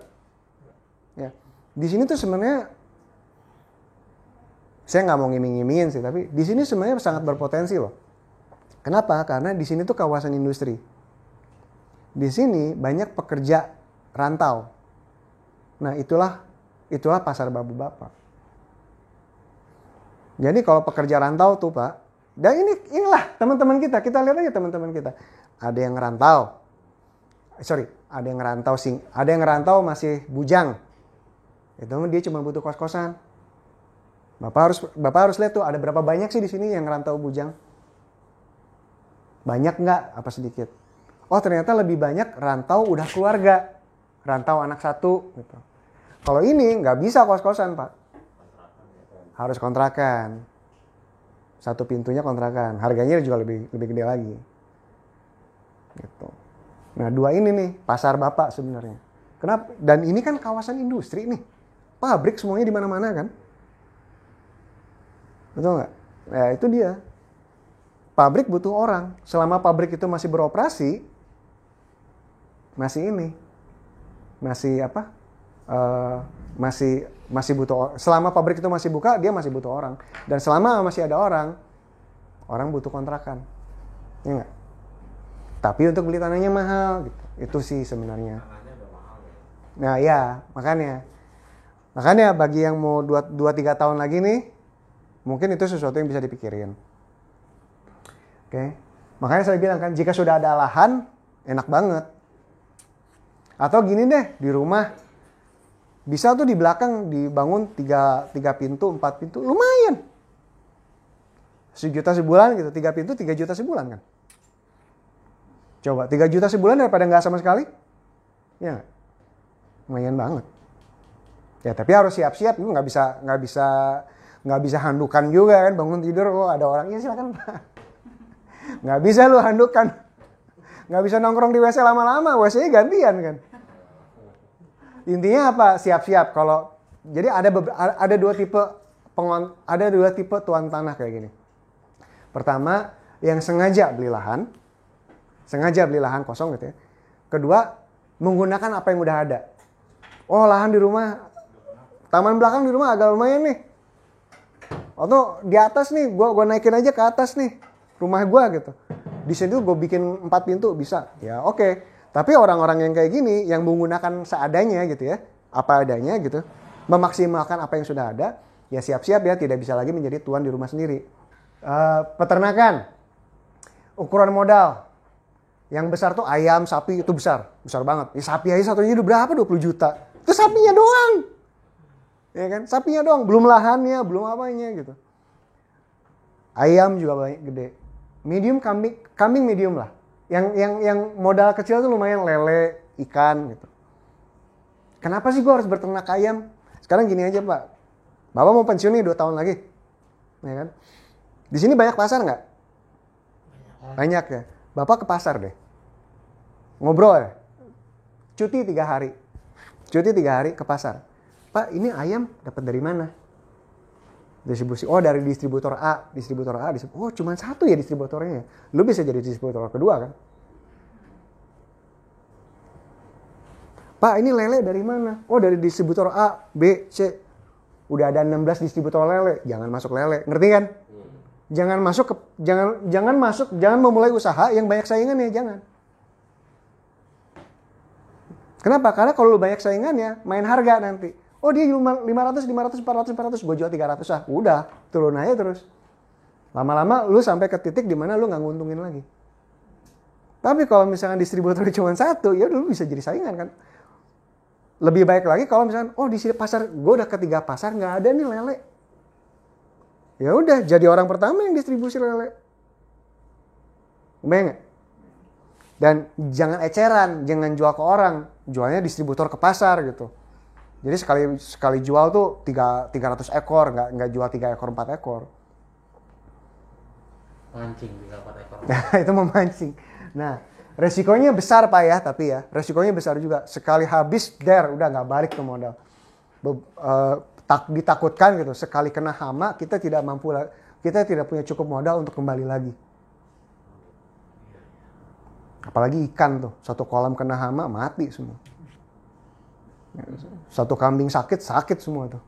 Ya. Di sini tuh sebenarnya saya nggak mau ngiming-ngimingin sih, tapi di sini sebenarnya sangat berpotensi loh. Kenapa? Karena di sini tuh kawasan industri. Di sini banyak pekerja rantau. Nah, itulah pasar bapak-bapak. Jadi kalau pekerja rantau tuh Pak, dan inilah teman-teman kita lihat aja teman-teman kita. Ada yang ngerantau. Ada yang ngerantau masih bujang. Itu dia cuma butuh kos-kosan. Bapak harus lihat tuh ada berapa banyak sih di sini yang ngerantau bujang. Banyak nggak? Apa sedikit? Oh ternyata lebih banyak rantau udah keluarga, rantau anak satu. Gitu. Kalau ini nggak bisa kos-kosan Pak, harus kontrakan. Satu pintunya kontrakan, harganya juga lebih gede lagi. Gitu. Nah dua ini nih pasar Bapak sebenarnya. Kenapa? Dan ini kan kawasan industri nih, pabrik semuanya di mana-mana kan. Betul nggak? Ya itu dia. Pabrik butuh orang. Selama pabrik itu masih beroperasi, masih butuh. Selama pabrik itu masih buka, dia masih butuh orang. Dan selama masih ada orang butuh kontrakan. Ya nggak? Tapi untuk beli tanahnya mahal. Gitu. Itu sih sebenarnya. Nah ya, makanya bagi yang mau 2-3 tahun lagi nih, mungkin itu sesuatu yang bisa dipikirin. Oke. Makanya saya bilang kan, jika sudah ada lahan, enak banget. Atau gini deh, di rumah, bisa tuh di belakang dibangun 3 pintu, 4 pintu, lumayan. 1 juta sebulan gitu, 3 pintu 3 juta sebulan kan. Coba 3 juta sebulan daripada nggak sama sekali. Ya, lumayan banget. Ya tapi harus siap-siap, nggak bisa handukan juga kan, bangun tidur ada orang, ya silakan Pak. Nggak bisa lu handukan, nggak bisa nongkrong di WC lama-lama, WC-nya gantian kan. Intinya apa? Siap-siap. Kalau jadi ada dua tipe tuan tanah kayak gini. Pertama, yang sengaja beli lahan kosong gitu ya. Kedua, menggunakan apa yang udah ada. Oh lahan di rumah, taman belakang di rumah agak lumayan nih. Atau di atas nih, gue naikin aja ke atas nih rumah gue gitu. Di sini tuh gue bikin 4 pintu bisa. Ya oke. Tapi orang-orang yang kayak gini, yang menggunakan seadanya gitu ya, apa adanya gitu, memaksimalkan apa yang sudah ada, ya siap-siap ya tidak bisa lagi menjadi tuan di rumah sendiri. Peternakan, ukuran modal. Yang besar tuh ayam, sapi itu besar banget. Ya, sapi aja satunya udah berapa? 20 juta. Itu sapinya doang. Ya kan? Sapinya doang, belum lahannya, belum apanya gitu. Ayam juga banyak gede. Medium kambing medium lah. Yang modal kecil tuh lumayan lele, ikan gitu. Kenapa sih gue harus berternak ayam? Sekarang gini aja Pak. Bapak mau pensiun nih 2 tahun lagi. Ya kan? Di sini banyak pasar nggak? Banyak ya. Bapak ke pasar deh. Ngobrol ya. Cuti 3 hari. Ke pasar. Pak, ini ayam dapat dari mana? Distribusi. Oh, dari distributor A. Oh, cuma 1 ya distributornya. Lu bisa jadi distributor kedua kan? Pak, ini lele dari mana? Oh, dari distributor A, B, C. Udah ada 16 distributor lele. Jangan masuk lele. Ngerti kan? Jangan memulai usaha yang banyak saingannya, jangan. Kenapa? Karena kalau lu banyak saingannya, main harga nanti. Oh dia 500, 400, gue jual 300 ah. Udah, turun aja terus. Lama-lama lu sampai ke titik di mana lu nggak nguntungin lagi. Tapi kalau misalkan distributornya cuma 1, ya lu bisa jadi saingan kan. Lebih baik lagi kalau misalkan, oh di pasar, gue udah ke 3 pasar nggak ada nih lele. Ya udah, jadi orang pertama yang distribusi lele. Kebayang nggak? Dan jangan eceran, jangan jual ke orang, jualnya distributor ke pasar gitu. Jadi sekali jual tuh 300 ekor, nggak jual 3 ekor 4 ekor. Mancing 3-4 ekor. Nah, itu memancing. Nah, resikonya besar Pak ya, tapi ya resikonya besar juga. Sekali habis, udah nggak balik ke modal. Ditakutkan gitu, sekali kena hama kita tidak punya cukup modal untuk kembali lagi. Apalagi ikan tuh, satu kolam kena hama mati semua. Satu kambing sakit semua tuh.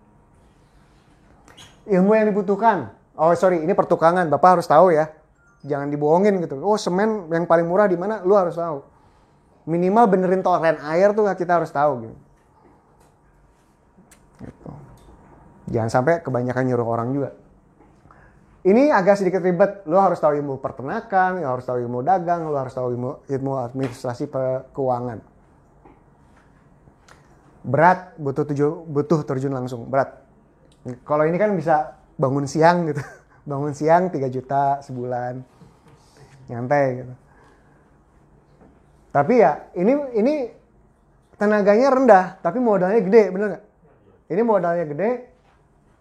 Ilmu yang dibutuhkan. Ini pertukangan, Bapak harus tahu ya. Jangan dibohongin gitu. Semen yang paling murah di mana? Lu harus tahu. Minimal benerin toren air tuh kita harus tahu gitu. Jangan sampai kebanyakan nyuruh orang juga. Ini agak sedikit ribet. Lu harus tahu ilmu peternakan, lu harus tahu ilmu dagang, lu harus tahu ilmu administrasi keuangan. Berat, butuh terjun langsung. Berat. Kalau ini kan bisa bangun siang gitu. Bangun siang 3 juta sebulan. Nyantai gitu. Tapi ya ini tenaganya rendah, tapi modalnya gede, bener nggak? Ini modalnya gede,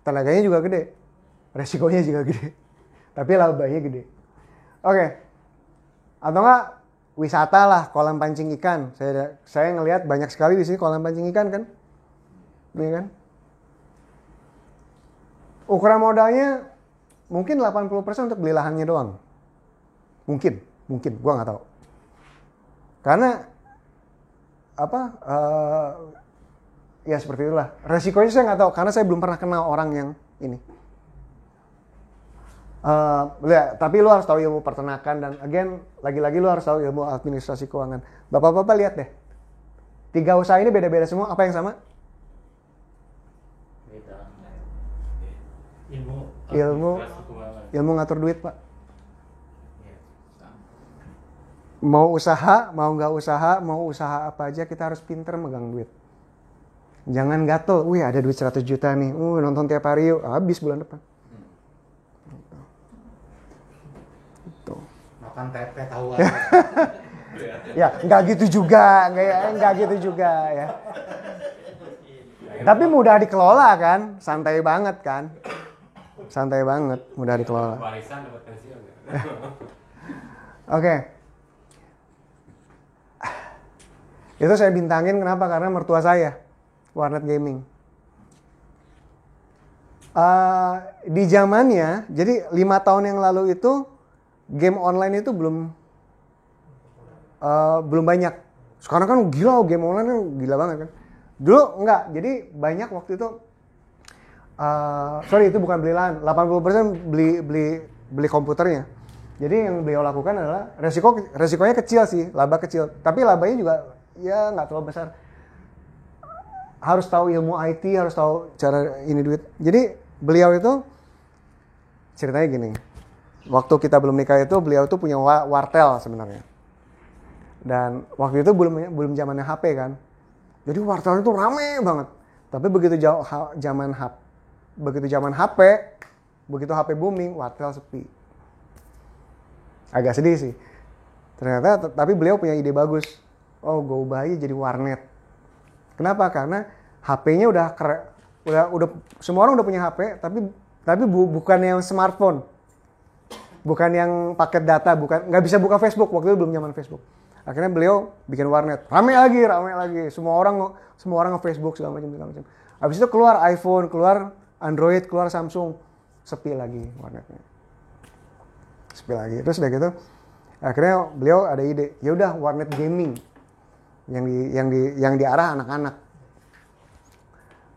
tenaganya juga gede, resikonya juga gede, tapi labanya gede. Oke. Atau nggak wisata lah, kolam pancing ikan. Saya ngelihat banyak sekali di sini kolam pancing ikan kan, ini kan? Ukuran modalnya mungkin 80% untuk beli lahannya doang. Mungkin, gua nggak tahu. Karena ya seperti itulah. Resikonya saya nggak tahu karena saya belum pernah kenal orang yang ini. Tapi lu harus tahu ilmu peternakan dan lagi-lagi lu harus tahu ilmu administrasi keuangan. Bapak-bapak lihat deh. 3 usaha ini beda-beda semua. Apa yang sama? Beda. Ilmu ngatur duit, Pak. Mau usaha, mau nggak usaha, mau usaha apa aja kita harus pinter megang duit. Jangan gatel, ada duit 100 juta nih, nonton tiap hari yuk, habis bulan depan. Gitu. Makan tempe tahu Ya, nggak gitu juga, nggak gitu juga ya. Tapi mudah dikelola kan, santai banget kan. Santai banget, mudah dikelola. Warisan dapat pensiun. Oke. Itu saya bintangin kenapa? Karena mertua saya, warnet gaming. Di zamannya, jadi 5 tahun yang lalu itu game online itu belum banyak. Sekarang kan gila, game online kan gila banget kan. Dulu enggak, jadi banyak waktu itu. Itu bukan beli LAN, 80% beli komputernya. Jadi yang beliau lakukan adalah resikonya kecil sih, laba kecil. Tapi labanya juga ya nggak terlalu besar. Harus tahu ilmu IT, harus tahu cara ini duit. Jadi beliau itu ceritanya gini. Waktu kita belum nikah itu beliau tuh punya wartel sebenarnya. Dan waktu itu belum zamannya HP kan. Jadi wartel itu rame banget. Tapi begitu zaman HP, begitu HP booming, wartel sepi. Agak sedih sih. Ternyata tapi beliau punya ide bagus. Gue ubah aja jadi warnet. Kenapa? Karena HP-nya udah semua orang udah punya HP, tapi bukan yang smartphone. Bukan yang paket data, nggak bisa buka Facebook, waktu itu belum zaman Facebook. Akhirnya beliau bikin warnet. Rame lagi. Semua orang nge-Facebook segala macam. Habis itu keluar iPhone, keluar Android, keluar Samsung. Sepi lagi warnetnya. Terus udah gitu, akhirnya beliau ada ide, ya udah warnet gaming yang diarah anak-anak.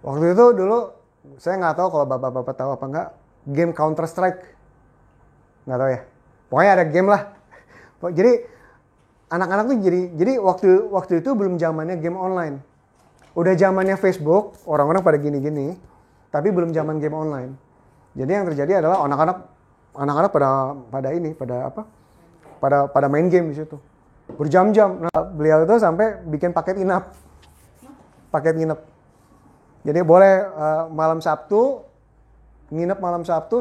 Waktu itu dulu saya nggak tahu kalau bapak-bapak tahu apa enggak, game Counter Strike, nggak tahu ya. Pokoknya ada game lah. Jadi anak-anak tuh jadi waktu itu belum zamannya game online. Udah zamannya Facebook, orang-orang pada gini-gini, tapi belum zaman game online. Jadi yang terjadi adalah anak-anak pada main game di situ berjam-jam. Nah, beliau itu sampai bikin paket nginep. Jadi boleh malam Sabtu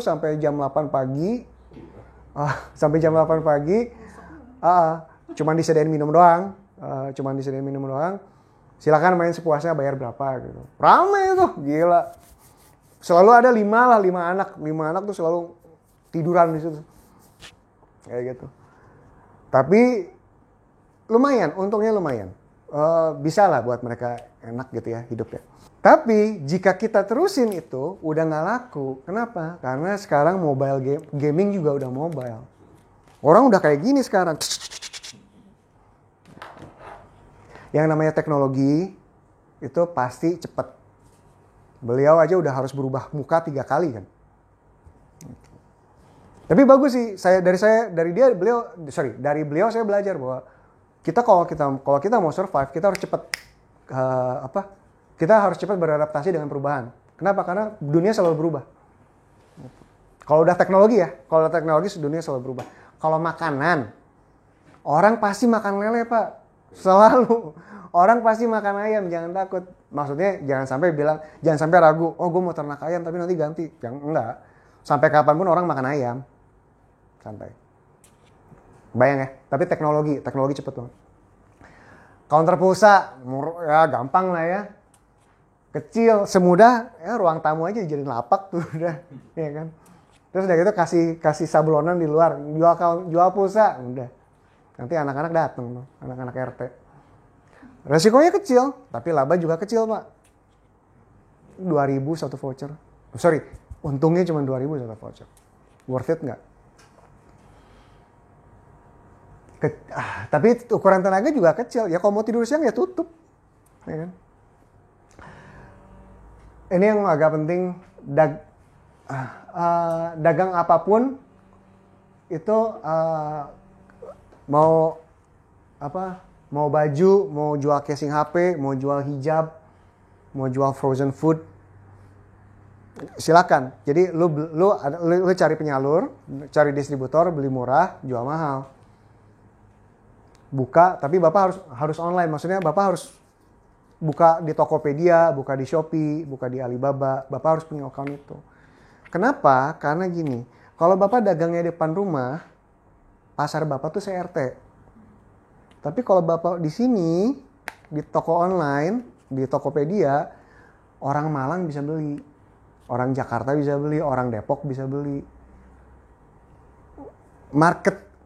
sampai jam 8 pagi. Cuman disediain minum doang. Silakan main sepuasnya, bayar berapa gitu. Rame tuh, gila. Selalu ada 5 anak. 5 anak tuh selalu tiduran di situ. Kayak gitu. Tapi lumayan, untungnya lumayan. Bisa lah buat mereka enak gitu ya hidupnya. Tapi jika kita terusin itu udah nggak laku. Kenapa? Karena sekarang mobile gaming juga udah mobile. Orang udah kayak gini sekarang. Yang namanya teknologi itu pasti cepet. Beliau aja udah harus berubah muka 3 kali kan. Tapi bagus sih, dari beliau saya belajar bahwa kalau kita mau survive, kita harus cepet kita harus cepat beradaptasi dengan perubahan. Kenapa? Karena dunia selalu berubah. Kalau udah teknologi dunia selalu berubah. Kalau makanan, orang pasti makan lele, Pak. Selalu. Orang pasti makan ayam, jangan takut. Maksudnya jangan sampai ragu, oh gue mau ternak ayam tapi nanti ganti. Enggak. Sampai kapanpun orang makan ayam. Santai. Bayang ya, tapi teknologi cepet banget. Counter pulsa, ya gampang lah ya. Kecil, semudah, ya ruang tamu aja dijadiin lapak tuh udah, ya kan. Terus udah gitu kasih sablonan di luar, jual pulsa, udah. Nanti anak-anak datang tuh, anak-anak RT. Resikonya kecil, tapi laba juga kecil, Pak. 2.000 satu voucher. Untungnya cuma 2.000 satu voucher. Worth it nggak? Tapi ukuran tenaga juga kecil. Ya kalau mau tidur siang ya tutup. Ya kan? Ini yang agak penting, dagang apapun itu mau baju, mau jual casing HP, mau jual hijab, mau jual frozen food, silakan. Jadi lu cari penyalur, cari distributor, beli murah, jual mahal. Buka, tapi Bapak harus online. Maksudnya Bapak harus buka di Tokopedia, buka di Shopee, buka di Alibaba. Bapak harus punya account itu. Kenapa? Karena gini, kalau Bapak dagangnya di depan rumah, pasar Bapak tuh CRT. Tapi kalau Bapak di sini, di toko online, di Tokopedia, orang Malang bisa beli. Orang Jakarta bisa beli, orang Depok bisa beli.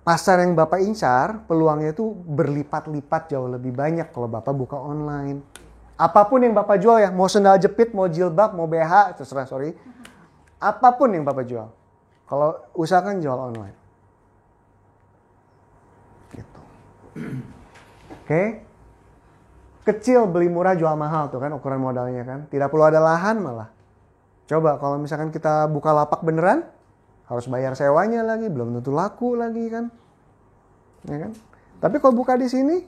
Pasar yang Bapak incar, peluangnya itu berlipat-lipat jauh lebih banyak kalau Bapak buka online. Apapun yang Bapak jual ya, mau sendal jepit, mau jilbab, mau BH, terserah, apapun yang Bapak jual. Kalau usahakan jual online. Gitu. Oke. Kecil beli murah jual mahal tuh kan ukuran modalnya kan. Tidak perlu ada lahan malah. Coba kalau misalkan kita buka lapak beneran, harus bayar sewanya lagi, belum tentu laku lagi kan. Ya kan? Tapi kalau buka di sini,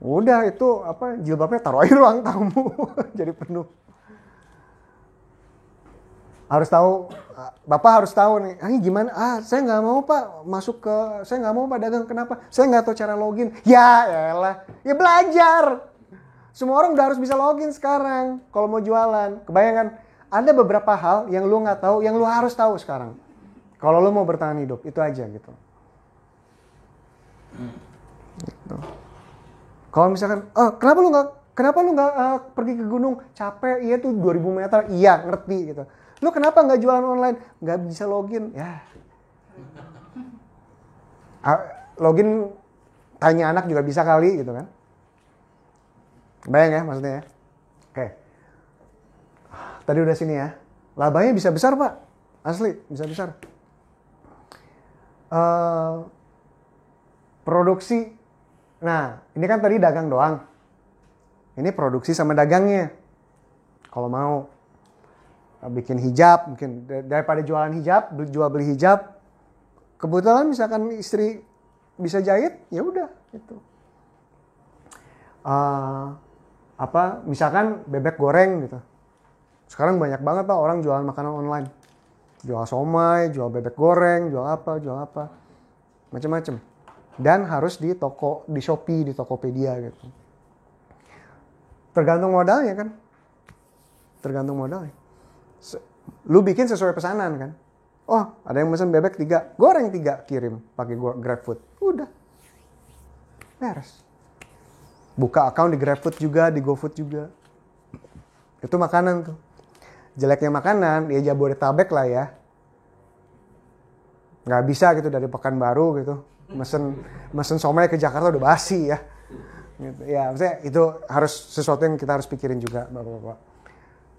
udah itu jilbabnya taruh aja ruang tamu jadi penuh. Bapak harus tahu nih, ini gimana? Saya nggak mau Pak saya nggak mau Pak dagang, kenapa? Saya nggak tahu cara login. Ya elah, ya belajar. Semua orang udah harus bisa login sekarang kalau mau jualan. Kebayangkan? Ada beberapa hal yang lu nggak tahu, yang lu harus tahu sekarang. Kalau lu mau bertahan hidup, itu aja gitu. Gitu. Kalau misalkan, kenapa lu nggak pergi ke gunung? Capek, iya tuh 2000 meter, iya ngerti gitu. Lu kenapa nggak jualan online? Nggak bisa login, ya. Login, tanya anak juga bisa kali gitu kan. Bayang ya maksudnya ya. Oke. Tadi udah sini ya. Labanya bisa besar Pak. Asli, bisa besar. Produksi. Nah, ini kan tadi dagang doang. Ini produksi sama dagangnya. Kalau mau bikin hijab, mungkin daripada jualan hijab, jual beli hijab. Kebetulan misalkan istri bisa jahit, ya udah gitu. Misalkan bebek goreng gitu. Sekarang banyak banget Pak orang jualan makanan online. Jual somai, jual bebek goreng, jual apa. Macam-macam. Dan harus di Shopee, di Tokopedia gitu. Tergantung modalnya kan. Lu bikin sesuai pesanan kan. Oh, ada yang pesan bebek 3, goreng 3, kirim pakai GrabFood. Udah. beres. Buka account di GrabFood juga, di GoFood juga. Itu makanan tuh. Jeleknya makanan, ya Jabodetabek lah ya. Nggak bisa gitu dari Pekanbaru gitu. Mesen somai ke Jakarta udah basi ya. Gitu. Ya maksudnya itu harus sesuatu yang kita harus pikirin juga Bapak-Bapak.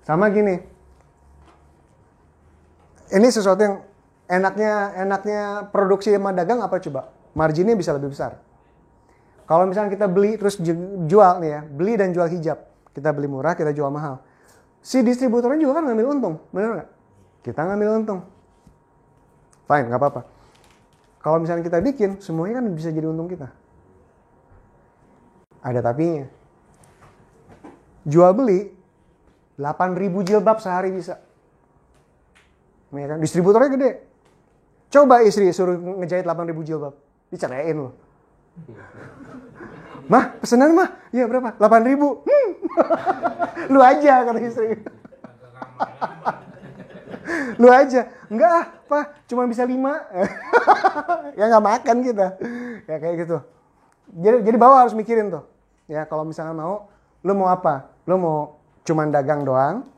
Sama gini. Ini sesuatu yang enaknya produksi sama dagang apa coba? Marginnya bisa lebih besar. Kalau misalnya kita beli terus jual nih ya, beli dan jual hijab. Kita beli murah, kita jual mahal. Si distributornya juga kan ngambil untung, bener nggak? Kita ngambil untung. Fine, nggak apa-apa. Kalau misalnya kita bikin, semuanya kan bisa jadi untung kita. Ada tapinya. Jual beli, 8.000 jilbab sehari bisa. Ya kan? Distributornya gede. Coba istri suruh ngejahit 8.000 jilbab. Diceraiin loh. Mah, pesanan mah? Iya berapa? 8.000. Lu aja kata istri. Lu aja. Enggak ah, Pak. Cuma bisa 5. Ya nggak makan kita. Ya kayak gitu. Jadi bawa harus mikirin tuh. Ya kalau misalnya mau, lu mau apa? Lu mau cuman dagang doang,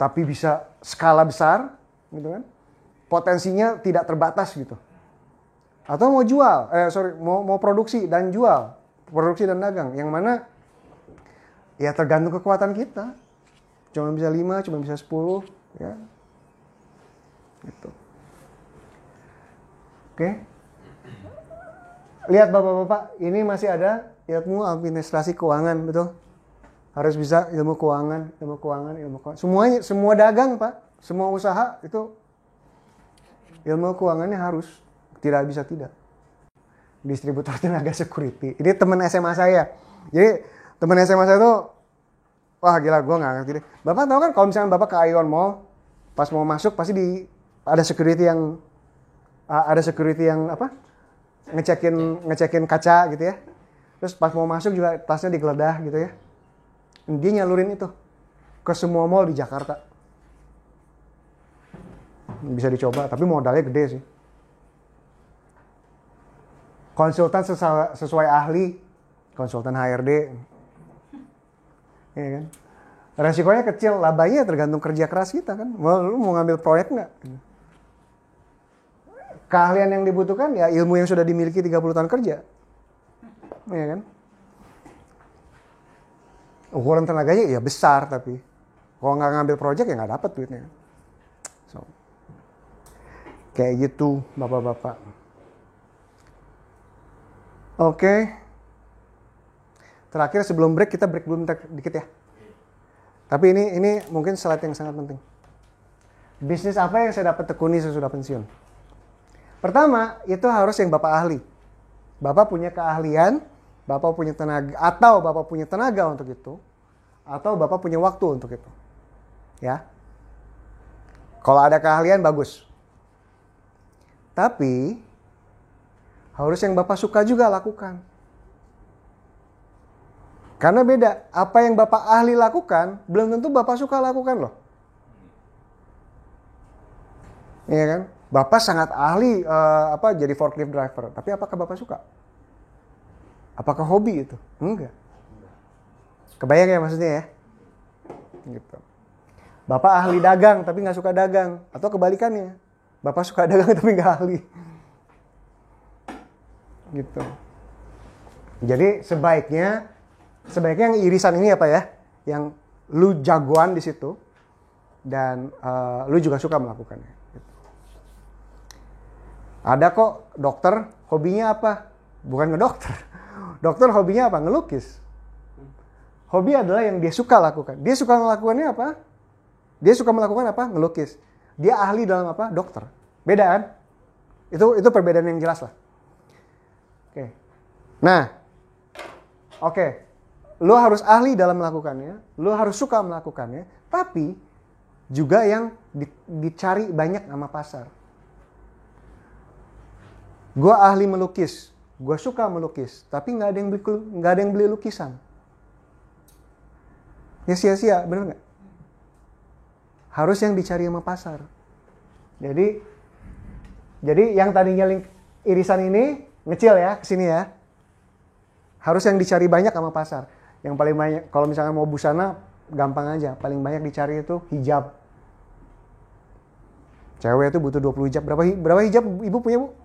tapi bisa skala besar, gitu kan? Potensinya tidak terbatas gitu. Atau mau jual, mau produksi dan jual. Produksi dan dagang, yang mana ya tergantung kekuatan kita. Cuma bisa 5, cuma bisa 10, ya. Gitu. Oke. Lihat Bapak-bapak, ini masih ada ilmu administrasi keuangan, betul? Harus bisa ilmu keuangan. Semuanya, semua dagang, Pak. Semua usaha itu ilmu keuangannya harus. Tidak bisa tidak. Distributor tenaga security. Ini teman SMA saya. Jadi teman SMA saya tuh, wah gila gue nggak ngerti deh. Bapak tahu kan kalau misalnya Bapak ke Ion Mall, pas mau masuk pasti ada security yang apa? Ngecekin kaca gitu ya. Terus pas mau masuk juga tasnya digeledah gitu ya. Dia nyalurin itu ke semua mall di Jakarta. Bisa dicoba, tapi modalnya gede sih. Konsultan sesuai ahli, konsultan HRD, ya kan? Resikonya kecil, labanya tergantung kerja keras kita kan. Lu mau ngambil proyek nggak? Keahlian yang dibutuhkan ya ilmu yang sudah dimiliki 30 tahun kerja, ya kan? Ukuran tenaganya ya besar tapi kalau nggak ngambil proyek ya nggak dapat duitnya. So, kayak gitu bapak-bapak. Oke. Terakhir sebelum break kita break dulu dikit ya. Tapi ini mungkin slide yang sangat penting. Bisnis apa yang saya dapat tekuni sesudah pensiun? Pertama, itu harus yang Bapak ahli. Bapak punya keahlian, Bapak punya tenaga, atau Bapak punya tenaga untuk itu, atau Bapak punya waktu untuk itu. Ya. Kalau ada keahlian bagus. Tapi harus yang Bapak suka juga lakukan. Karena beda, apa yang Bapak ahli lakukan, belum tentu Bapak suka lakukan loh. Iya kan? Bapak sangat ahli jadi forklift driver, tapi apakah Bapak suka? Apakah hobi itu? Enggak. Kebayang ya maksudnya ya? Gitu. Bapak ahli dagang, tapi nggak suka dagang. Atau kebalikannya, Bapak suka dagang tapi nggak ahli. Gitu. Jadi sebaiknya yang irisan ini apa ya, yang lu jagoan di situ dan lu juga suka melakukannya. Gitu. Ada kok dokter hobinya apa? Bukan ngedokter. Dokter hobinya apa? Ngelukis. Hobi adalah yang dia suka lakukan. Dia suka melakukannya apa? Dia suka melakukan apa? Ngelukis. Dia ahli dalam apa? Dokter. Beda kan? Itu perbedaan yang jelas lah. Oke. Nah, oke. Lu harus ahli dalam melakukannya, lu harus suka melakukannya, tapi juga yang dicari banyak sama pasar. Gue ahli melukis, gue suka melukis, tapi nggak ada yang beli lukisan. Ya sia-sia, bener nggak? Harus yang dicari sama pasar. Jadi yang tadinya irisan ini ngecil ya, kesini ya. Harus yang dicari banyak sama pasar. Yang paling banyak, kalau misalnya mau busana, gampang aja. Paling banyak dicari itu hijab. Cewek itu butuh 20 hijab. Berapa hijab ibu punya, Bu?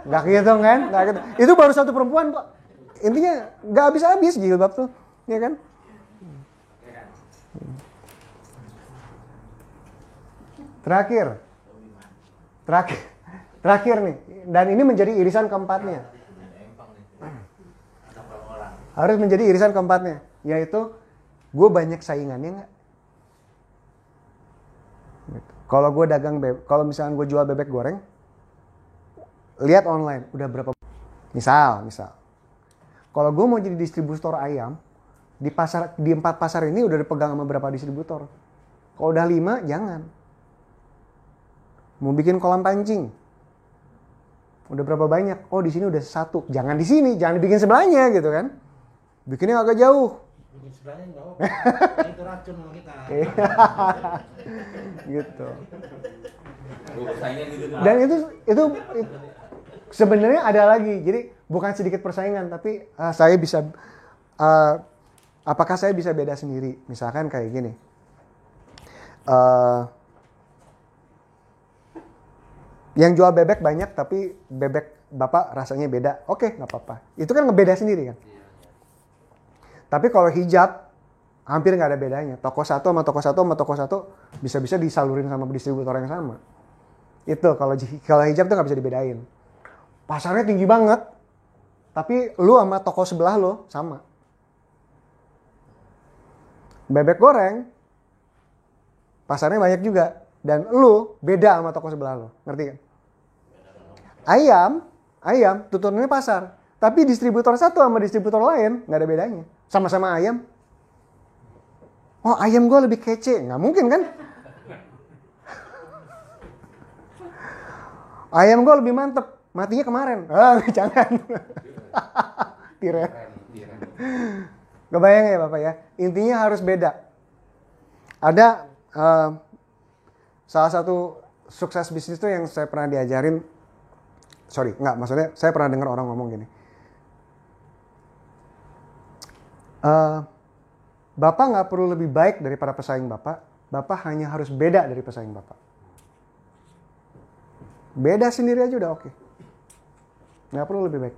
Nggak kehitung kan? Nggak kehitung. Itu baru satu perempuan kok. Intinya nggak habis-habis jilbab tuh. Ya kan? Terakhir nih. Dan ini menjadi irisan keempatnya. Harus menjadi irisan keempatnya. Yaitu, gue banyak saingannya nggak? Gitu. Kalau gue dagang kalau misalnya gue jual bebek goreng, lihat online udah berapa. Misal, kalau gue mau jadi distributor ayam di 4 pasar ini udah dipegang sama berapa distributor. Kalau udah 5, jangan. Mau bikin kolam pancing, udah berapa banyak? Oh, di sini udah 1. Jangan di sini, jangan dibikin sebelahnya gitu kan? Bikinnya agak jauh. Bikin sebelahnya jauh. Itu racun sama kita. Gitu. Dan itu sebenarnya ada lagi. Jadi bukan sedikit persaingan, tapi saya bisa apakah saya bisa beda sendiri? Misalkan kayak gini. Yang jual bebek banyak, tapi bebek bapak rasanya beda. Oke, nggak apa-apa. Itu kan ngebeda sendiri kan. Tapi kalau hijab, hampir nggak ada bedanya. Toko satu sama toko satu bisa-bisa disalurin sama distributor yang sama. Itu kalau hijab tuh nggak bisa dibedain. Pasarnya tinggi banget, tapi lu sama toko sebelah lo sama. Bebek goreng, pasarnya banyak juga. Dan lu beda sama toko sebelah lo. Ngerti kan? Ayam tuturnya pasar. Tapi distributor satu sama distributor lain nggak ada bedanya. Sama-sama ayam. Oh, ayam gue lebih kece. Nggak mungkin kan? Ayam gue lebih mantep. Matinya kemarin. Jangan. Tiren. Kebayang ya Bapak ya? Intinya harus beda. Ada salah satu sukses bisnis itu yang saya pernah diajarin. Maksudnya saya pernah dengar orang ngomong gini. Bapak nggak perlu lebih baik daripada pesaing Bapak. Bapak hanya harus beda dari pesaing Bapak. Beda sendiri aja udah oke. Nggak perlu lebih baik.